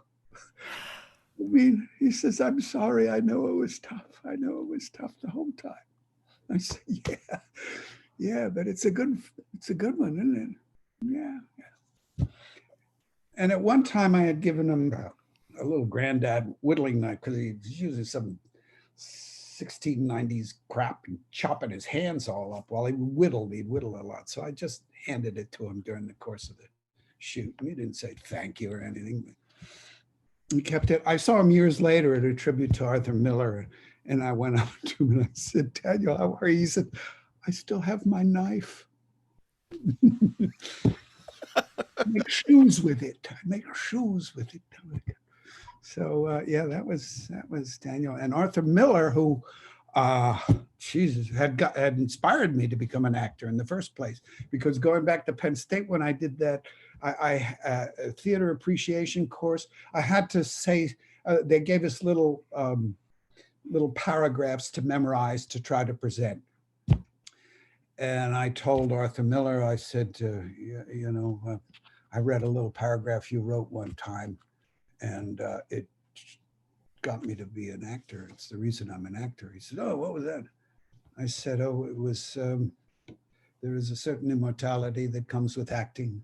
mean, he says, I'm sorry. I know it was tough. I know it was tough the whole time. I said, yeah, but it's a good one, isn't it? Yeah. And at one time I had given him a little granddad whittling knife, because he was using some 1690s crap and chopping his hands all up while he'd whittle a lot. So I just handed it to him during the course of the shoot. And he didn't say thank you or anything. He kept it. I saw him years later at a tribute to Arthur Miller, and I went up to him and I said, Daniel, how are you? He said, I still have my knife. Make shoes with it. So yeah, that was Daniel. And Arthur Miller, who Jesus had inspired me to become an actor in the first place, because going back to Penn State when I did that, I a theater appreciation course, I had to say, they gave us little paragraphs to memorize to try to present. And I told Arthur Miller, I said, I read a little paragraph you wrote one time, and it got me to be an actor. It's the reason I'm an actor. He said, oh, what was that? I said, oh, it was, there is a certain immortality that comes with acting,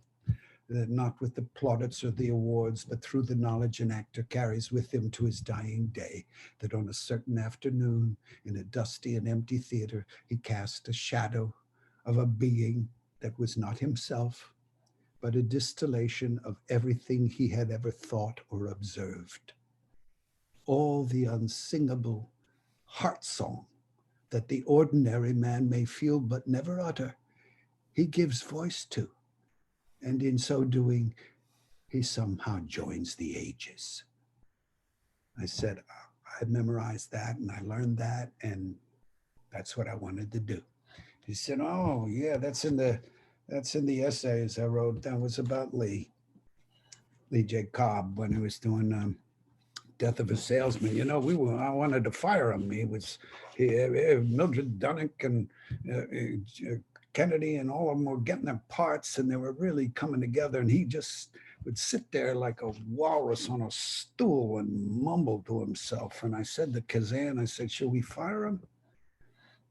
that not with the plaudits or the awards, but through the knowledge an actor carries with him to his dying day, that on a certain afternoon in a dusty and empty theater, he cast a shadow of a being that was not himself, but a distillation of everything he had ever thought or observed. All the unsingable heart song that the ordinary man may feel but never utter he gives voice to. And in so doing, he somehow joins the ages. I said, I memorized that and I learned that, and that's what I wanted to do. He said, oh yeah, that's in the essays I wrote. That was about Lee J. Cobb when he was doing Death of a Salesman. You know, I wanted to fire him. Mildred Dunnick and Kennedy and all of them were getting their parts and they were really coming together. And he just would sit there like a walrus on a stool and mumble to himself. And I said to Kazan, I said, should we fire him?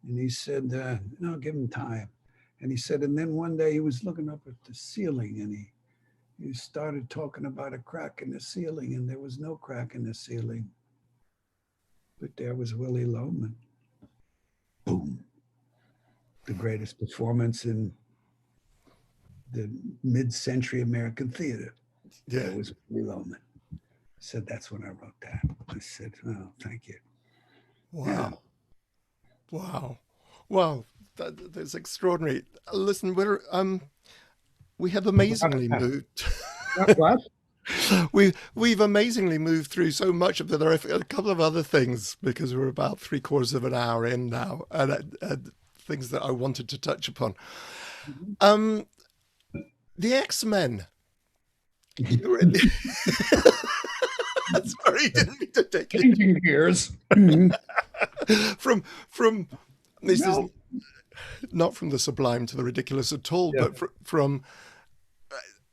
And he said, no, give him time. And he said, and then one day he was looking up at the ceiling and he started talking about a crack in the ceiling, and there was no crack in the ceiling. But there was Willie Loman. Boom. The greatest performance in the mid-century American theater. Yeah. It was Willie Loman. I said, that's when I wrote that. I said, oh, thank you. Wow. Yeah. Wow. Wow. That's extraordinary. Listen, we have amazingly moved. What? We've amazingly moved through so much of that. There are a couple of other things because we're about 3/4 of an hour in now, and things that I wanted to touch upon. The X-Men. Sorry, didn't mean to take changing gears. from this is not from the sublime to the ridiculous at all, yeah. But from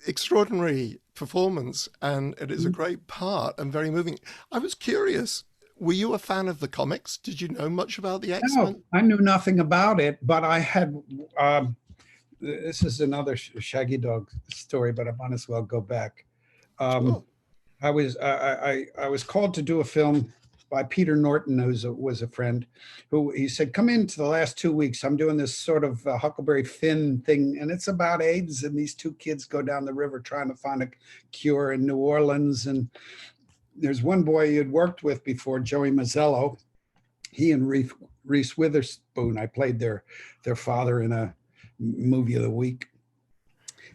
extraordinary performance, and it is a great part and very moving. I was curious, were you a fan of the comics? Did you know much about the X-Men? No, I knew nothing about it, but I had, this is another Shaggy Dog story, but I might as well go back. Sure. I was called to do a film by Peter Norton, who was a friend, who he said, come into the last 2 weeks. I'm doing this sort of Huckleberry Finn thing, and it's about AIDS, and these two kids go down the river trying to find a cure in New Orleans. And there's one boy he had worked with before, Joey Mazzello. He and Reese Witherspoon, I played their father in a movie of the week.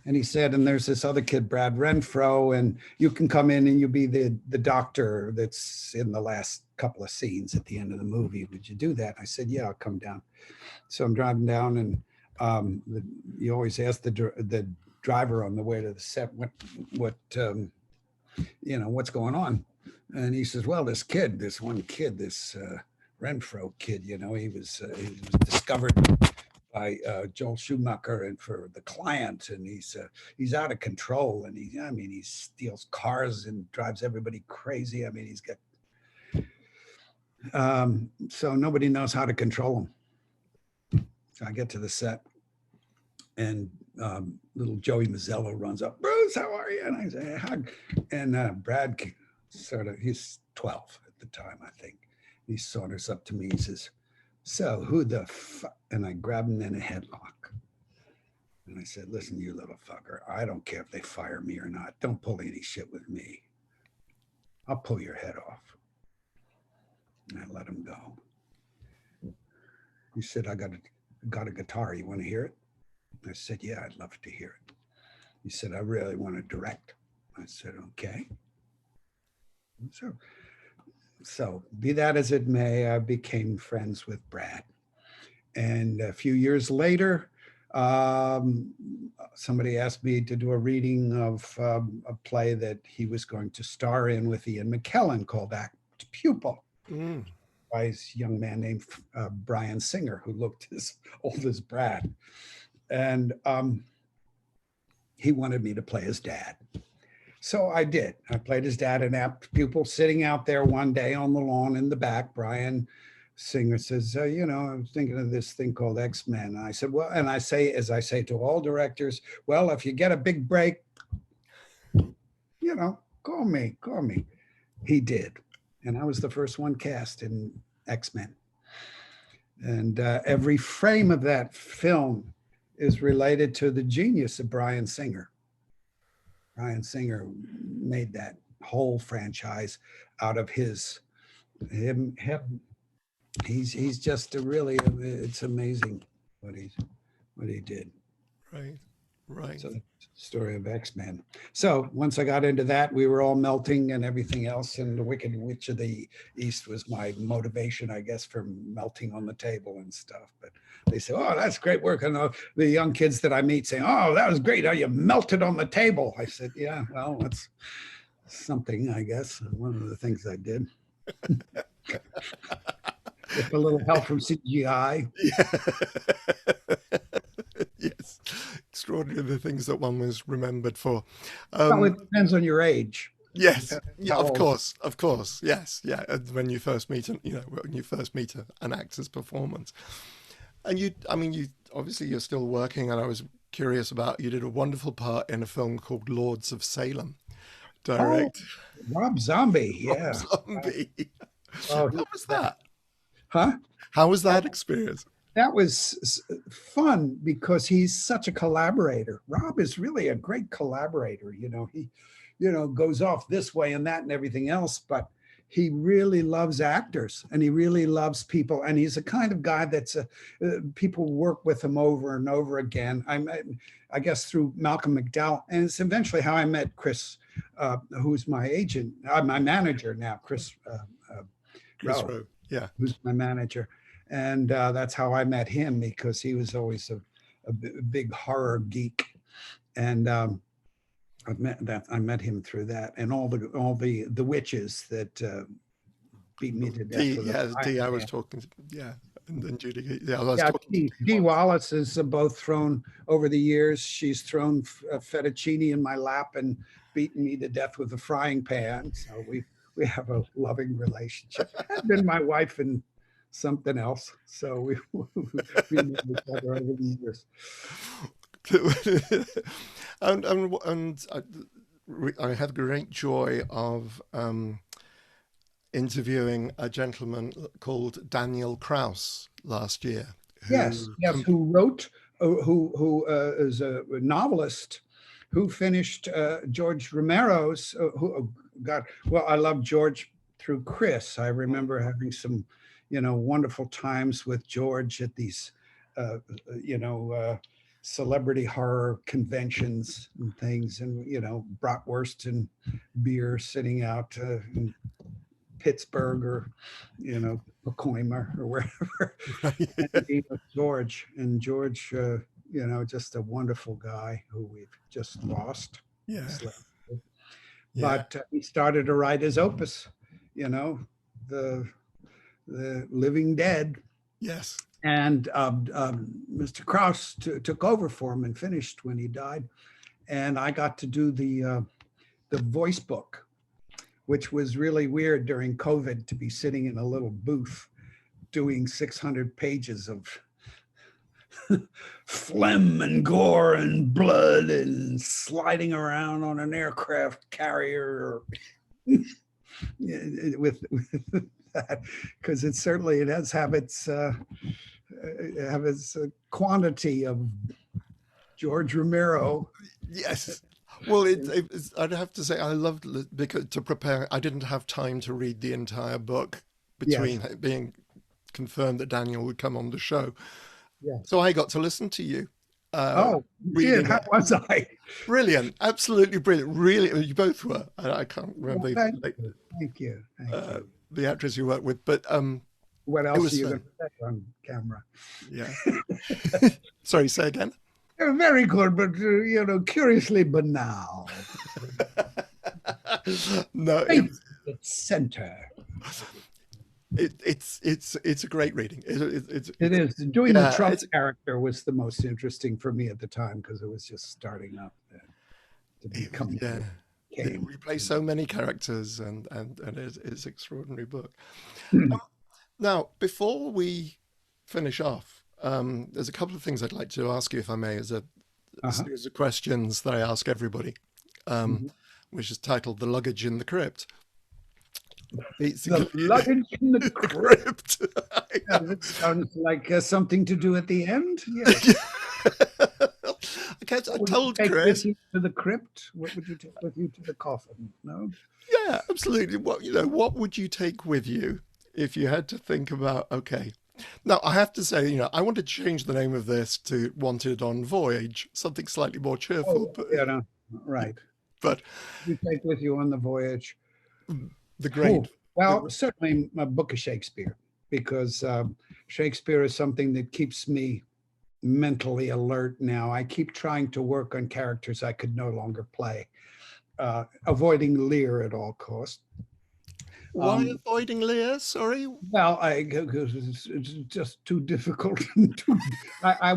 And he said, and there's this other kid, Brad Renfro, and you can come in and you'll be the doctor that's in the last couple of scenes at the end of the movie. Would you do that? I said, yeah, I'll come down. So I'm driving down, and you always ask the driver on the way to the set, what's going on? And he says, well, this one kid, this Renfro kid, he was discovered by Joel Schumacher and for The Client, and he's out of control, and he steals cars and drives everybody crazy. He's got so nobody knows how to control him. So I get to the set, and little Joey Mazzello runs up, Bruce, how are you? And I say, hug. And Brad he's 12 at the time, I think. He saunters up to me. He says, so who the fuck? And I grabbed him in a headlock. And I said, listen, you little fucker, I don't care if they fire me or not. Don't pull any shit with me. I'll pull your head off. And I let him go. He said, I got a guitar. You want to hear it? I said, yeah, I'd love to hear it. He said, I really want to direct. I said, okay. So be that as it may, I became friends with Brad. And a few years later, somebody asked me to do a reading of a play that he was going to star in with Ian McKellen called Act Pupil by a young man named Brian Singer, who looked as old as Brad. And he wanted me to play his dad. So I did. I played his dad in Apt Pupil, sitting out there one day on the lawn in the back. Brian Singer says, I was thinking of this thing called X-Men. And I said, well, and I say, as I say to all directors, well, if you get a big break, call me. He did. And I was the first one cast in X-Men. And every frame of that film is related to the genius of Brian Singer. Brian Singer made that whole franchise out of him. He's just it's amazing what he did. Right. Right. So the story of X-Men. So once I got into that, we were all melting and everything else. And the Wicked Witch of the East was my motivation, I guess, for melting on the table and stuff. But they say, oh, that's great work. And the young kids that I meet saying, oh, that was great. Oh, you melted on the table. I said, yeah, well, that's something, I guess. One of the things I did. With a little help from CGI. Yeah. Yes. Extraordinary the things that one was remembered for. Well, it depends on your age. Yes. Yeah, of course. Of course. Yes. Yeah. When you first meet when you first meet an actor's performance. And you obviously you're still working, and I was curious about, you did a wonderful part in a film called Lords of Salem. Direct. Oh, Rob Zombie. Yeah. Rob Zombie. Oh, How was that? Huh? How was that experience? That was fun because he's such a collaborator. Rob is really a great collaborator. He, goes off this way and that and everything else, but he really loves actors and he really loves people. And he's the kind of guy that's people work with him over and over again. I guess through Malcolm McDowell, and it's eventually how I met Chris, who's my agent, my manager now, Chris Rowe. Yeah, who's my manager. And that's how I met him, because he was always a big horror geek. And I met him through that, and all the witches that beat me to death. I was talking. Yeah, and then Judy. Yeah, I was talking. Dee Wallace has both thrown over the years. She's thrown fettuccine in my lap and beaten me to death with a frying pan. So we have a loving relationship. I've been my wife and something else. So we know each other over the years. and I had great joy of interviewing a gentleman called Daniel Kraus last year. Who wrote, who is a novelist who finished George Romero's. I love George through Chris. I remember having some, wonderful times with George at these, celebrity horror conventions and things, and bratwurst and beer sitting out in Pittsburgh or Pacoima or wherever. Right. George, just a wonderful guy who we've just lost. Yeah. But he started to write his opus, the Living Dead. Yes. And Mr. Kraus took over for him and finished when he died. And I got to do the voice book, which was really weird during COVID, to be sitting in a little booth doing 600 pages of phlegm and gore and blood and sliding around on an aircraft carrier with that, because it does have its quantity of George Romero. Yes. Well, I'd have to say I loved it, because to prepare, I didn't have time to read the entire book between being confirmed that Daniel would come on the show. Yeah. So I got to listen to you. How was I? Brilliant. Absolutely brilliant. Really, you both were. I can't remember. Well, thank you. The actress you worked with, but what else are you going to say on camera? Yeah. Sorry, say again. Very good, but curiously banal. No, it's center. It's a great reading. It is. Doing the Trump character was the most interesting for me at the time, because it was just starting up to become. We play so many characters, and it's an extraordinary book. Now, before we finish off, there's a couple of things I'd like to ask you, if I may, as a series of questions that I ask everybody, which is titled "The Luggage in the Crypt." The luggage in the crypt. That sounds like something to do at the end. Yes. I told Chris. To the crypt. What would you take with you to the coffin? No. Yeah, absolutely. What would you take with you if you had to think about? Okay, Now, I have to say, I want to change the name of this to Wanted on Voyage, something slightly more cheerful, Oh, yeah, no, right. but You take with you on the voyage. the Oh, great, well, the, certainly a book of Shakespeare, because Shakespeare is something that keeps me mentally alert now. I keep trying to work on characters I could no longer play, avoiding Lear at all costs. why avoiding Lear? Sorry. Well, because it's just too difficult. I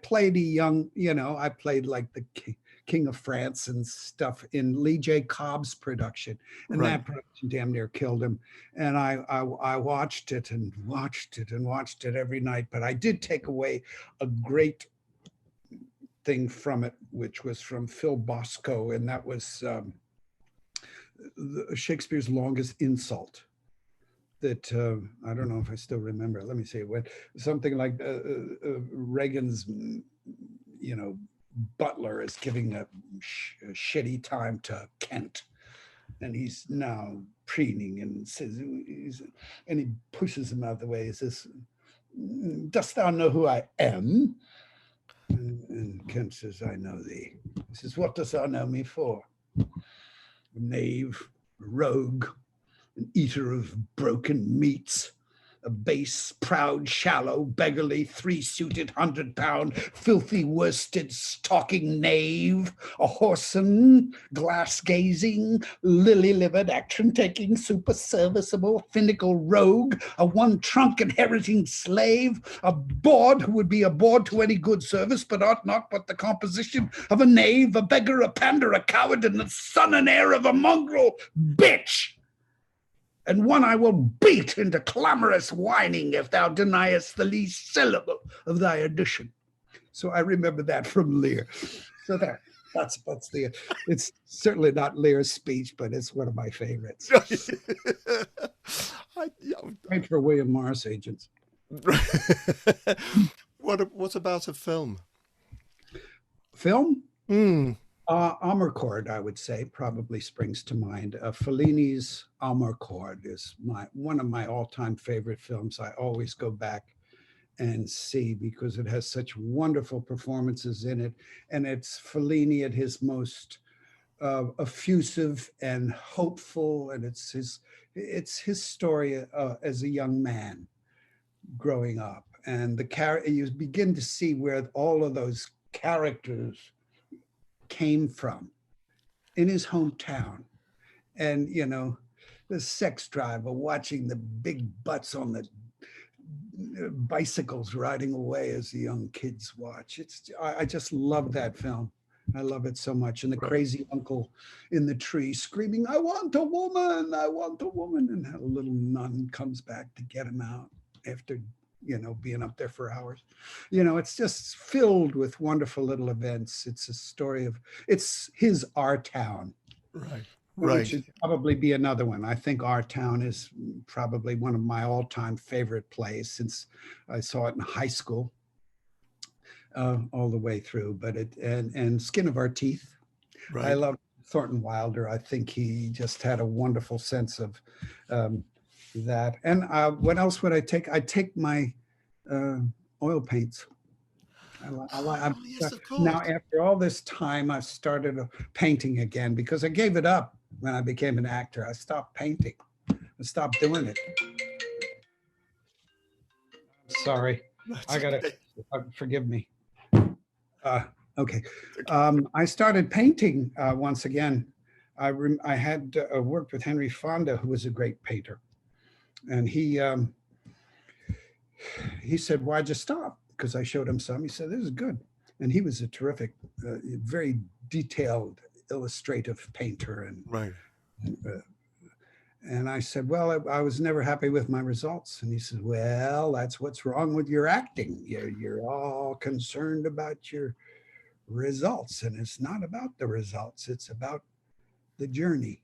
played a young, I played like the King of France and stuff in Lee J. Cobb's production, and Right. that production damn near killed him. And I watched it and watched it and watched it every night. But I did take away a great thing from it, which was from Phil Bosco, and that was Shakespeare's Longest Insult. That I don't know if I still remember. Let me see. What something like Reagan's, butler is giving a shitty time to Kent, and he's now preening and says, and he pushes him out of the way. He says, "Dost thou know who I am?" And Kent says, "I know thee." He says, "What dost thou know me for?" "Knave, rogue, an eater of broken meats, a base, proud, shallow, beggarly, three-suited, 100-pound, filthy worsted, stalking knave, a whoreson, glass-gazing, lily-livered, action-taking, super-serviceable, finical rogue, a one-trunk inheriting slave, a bawd who would be a bawd to any good service, but ought not but the composition of a knave, a beggar, a pander, a coward, and the son and heir of a mongrel bitch. And one I will beat into clamorous whining if thou deniest the least syllable of thy addition." So I remember that from Lear. So that's the, it's certainly not Lear's speech, but it's one of my favorites. Great for William Morris agents. What about a film? Film? Mm. Amarcord, I would say, probably springs to mind. Fellini's Amarcord is one of my all-time favorite films. I always go back and see because it has such wonderful performances in it, and it's Fellini at his most effusive and hopeful, and it's his story as a young man growing up, and you begin to see where all of those characters came from in his hometown. And the sex driver watching the big butts on the bicycles riding away as the young kids watch. I just love that film. I love it so much. And the crazy uncle in the tree screaming, "I want a woman, I want a woman," and a little nun comes back to get him out after being up there for hours. It's just filled with wonderful little events. It's a story it's his Our Town. Right. Which should probably be another one. I think Our Town is probably one of my all-time favorite plays since I saw it in high school, all the way through. But and Skin of Our Teeth. Right. I love Thornton Wilder. I think he just had a wonderful sense of that. And what else would I take? I take my oil paints. Yes, of course. Now, after all this time, I've started painting again because I gave it up when I became an actor. I stopped painting. I stopped doing it. Sorry. I got to forgive me. Okay. I started painting once again. I had worked with Henry Fonda, who was a great painter. And he said, "Why'd you stop?" Because I showed him some. He said, "This is good." And he was a terrific, very detailed, illustrative painter. And and I said, "Well, I was never happy with my results." And he said, "Well, that's what's wrong with your acting. You're all concerned about your results. And it's not about the results. It's about the journey.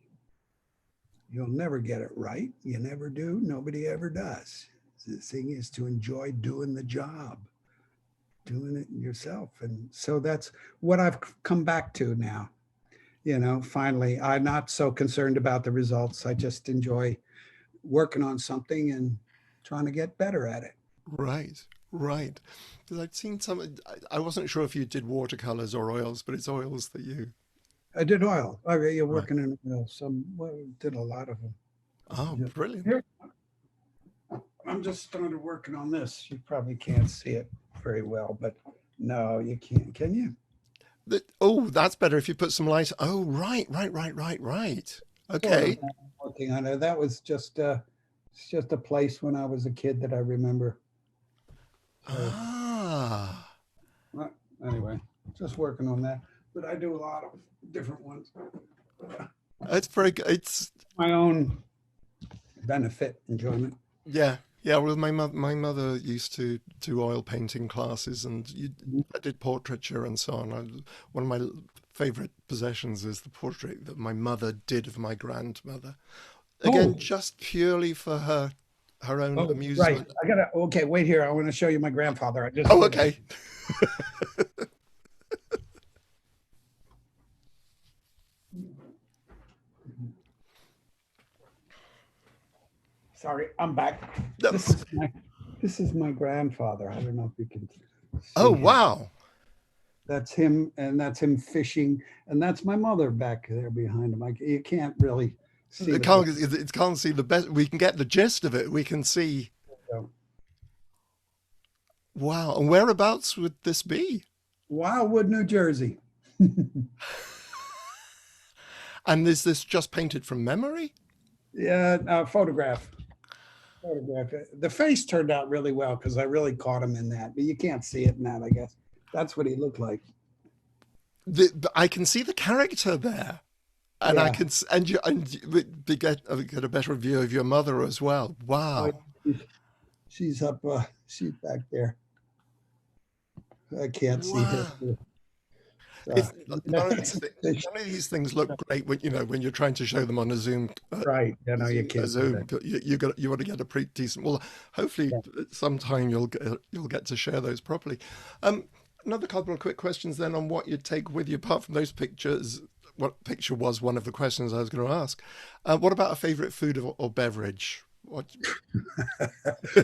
You'll never get it right. You never do. Nobody ever does. The thing is to enjoy doing the job, doing it yourself." And so that's what I've come back to now. Finally, I'm not so concerned about the results. I just enjoy working on something and trying to get better at it. Right, right. Because I'd seen some, I wasn't sure if you did watercolors or oils, but it's oils that you. I did oil. Oh, yeah, you're Right. working in oil. Some well, did a lot of them. Oh, Yeah. brilliant. Here, I'm just started working on this. You probably can't see it very well, but no, you can't. Can you? Oh, that's better if you put some light. Oh, right, right, right, right, right. Sort of Okay. working on it. That was just it's just a place when I was a kid that I remember. So Ah, uh, anyway, just working on that. But I do a lot of different ones. it's very good. It's My own benefit, enjoyment. yeah, yeah. Well, my mother used to do oil painting classes, and I did portraiture and so on. One of my favorite possessions is the portrait that my mother did of my grandmother. Again, Oh, just purely for her own oh, right. amusement. I gotta. Okay, wait here. I want to show you my grandfather. I just Oh, did it. okay. Sorry, I'm back. No. This is my this is my grandfather. I don't know if you can Oh, see him. wow. That's him, and that's him fishing, and that's my mother back there behind him. You can't really see It the can't see the best. We can get the gist of it. We can see. photo. Wow. And whereabouts would this be? Wildwood, New Jersey. And is this just painted from memory? Yeah, photograph. Photograph. The face turned out really well because I really caught him in that, but you can't see it in that, I guess. That's what he looked like. I can see the character there, and I Yeah. can get a better view of your mother as well. Oh, Wow. she's up. She's back there. I can't see her. Wow. So, It's none of these things look great when when you're trying to show them on a Zoom. right. You know, you can't do that. You want to get a pretty decent. Well, hopefully Yeah. sometime you'll get to share those properly. Another couple of quick questions then on what you'd take with you apart from those pictures. What picture was one of the questions I was going to ask? What about a favorite food or beverage? What?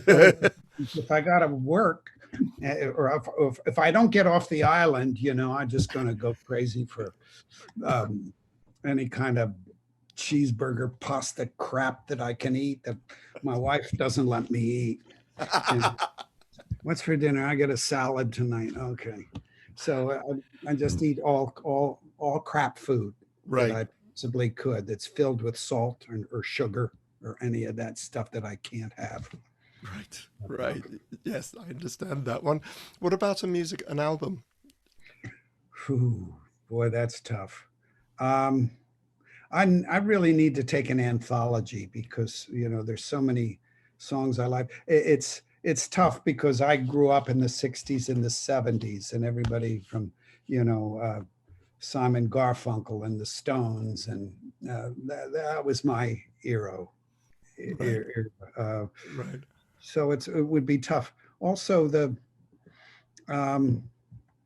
Well, if I got to work, or if I don't get off the island, I'm just going to go crazy for any kind of cheeseburger, pasta crap that I can eat that my wife doesn't let me eat. And what's for dinner? I get a salad tonight. Okay, so I just eat all crap food that Right. I possibly could. That's filled with salt or sugar or any of that stuff that I can't have. Right, right. Yes, I understand that one. What about an album? Whew, boy, that's tough. Um, I really need to take an anthology because there's so many songs I like. It's tough because I grew up in the '60s and the '70s, and everybody from Simon Garfunkel and the Stones, and that was my era. Right, Uh, right. so it would be tough. Also, um,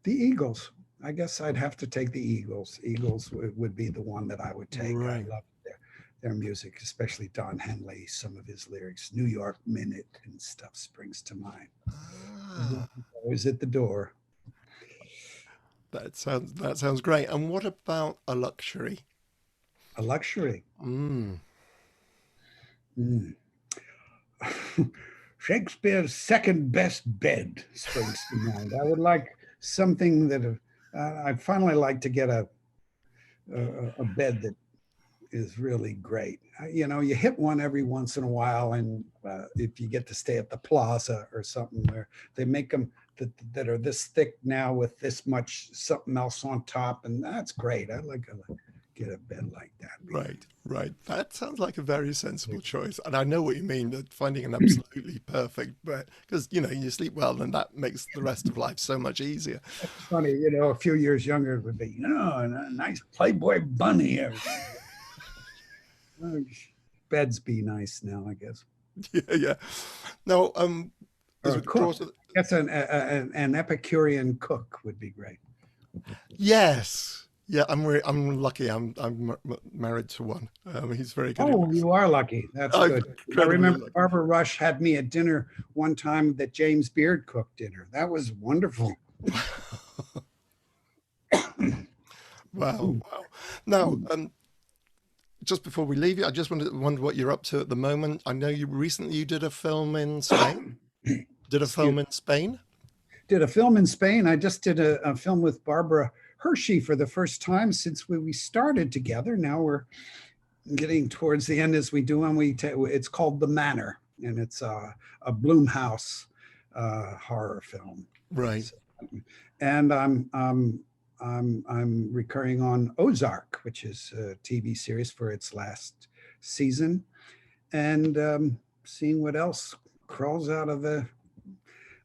the Eagles. I guess I'd have to take the Eagles. Eagles would be the one that I would take. I Right. love their music, especially Don Henley. Some of his lyrics, New York Minute and stuff, springs to mind. Ah, Always at the door. that sounds great. And what about a luxury? A luxury. Mm. Mm. Shakespeare's second best bed springs to mind. I would like something that I'd finally like to get a bed that is really great. You hit one every once in a while, and if you get to stay at the Plaza or something where they make them that are this thick now with this much something else on top, and that's great. I'd like to get a bed like that. Right, right. That sounds like a very sensible choice. And I know what you mean, that finding an absolutely perfect bed, because, you sleep well and that makes the rest of life so much easier. It's funny, a few years younger it would be, a nice Playboy bunny. Beds be nice now, I guess. Yeah, yeah. Now, as Or we a draw cook. to That's an Epicurean cook would be great. yes, Yeah, I'm lucky. I'm married to one. He's very good. He Oh, looks. you are lucky. That's I'm good. I incredibly remember lucky. Barbara Rush had me at dinner one time that James Beard cooked dinner. That was wonderful. Wow, wow. Now, just before we leave you, I just wonder what you're up to at the moment. I know you did a film in Spain. Did a Excuse film in Spain? Did a film in Spain. I just did a film with Barbara Hershey for the first time since we started together. Now we're getting towards the end as we do, and it's called The Manor, and it's a Blumhouse horror film. Right. So, and I'm recurring on Ozark, which is a TV series for its last season, and seeing what else crawls out of the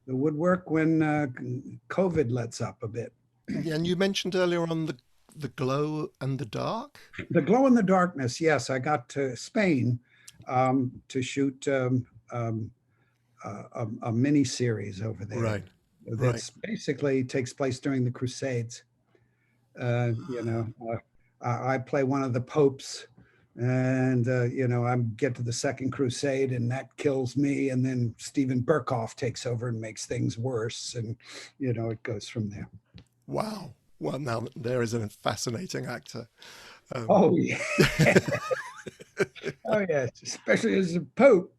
woodwork when COVID lets up a bit. Yeah, and you mentioned earlier on the glow and the dark. The Glow in the Darkness. Yes, I got to Spain to shoot a mini series over there. Right. That's basically takes place during the Crusades. I play one of the popes, and I get to the Second Crusade, and that kills me, and then Stephen Burkoff takes over and makes things worse, and it goes from there. Wow. Well, now there is a fascinating actor. Oh yeah, oh yes, especially as a pope.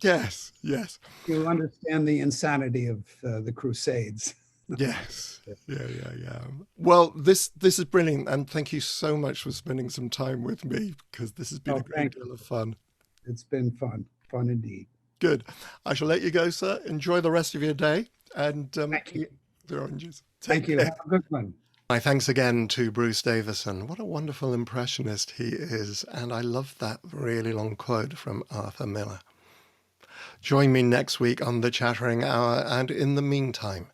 Yes, yes, You understand the insanity of the Crusades. yes. Yeah. Well, this is brilliant, and thank you so much for spending some time with me because this has been a great deal of fun. It's been fun indeed. Good. I shall let you go, sir. Enjoy the rest of your day, and Thank you. eat the oranges. Thank Take you. care. Have a good one. My thanks again to Bruce Davison. What a wonderful impressionist he is, and I love that really long quote from Arthur Miller. Join me next week on the Chattering Hour, and in the meantime,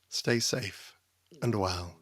stay safe and well.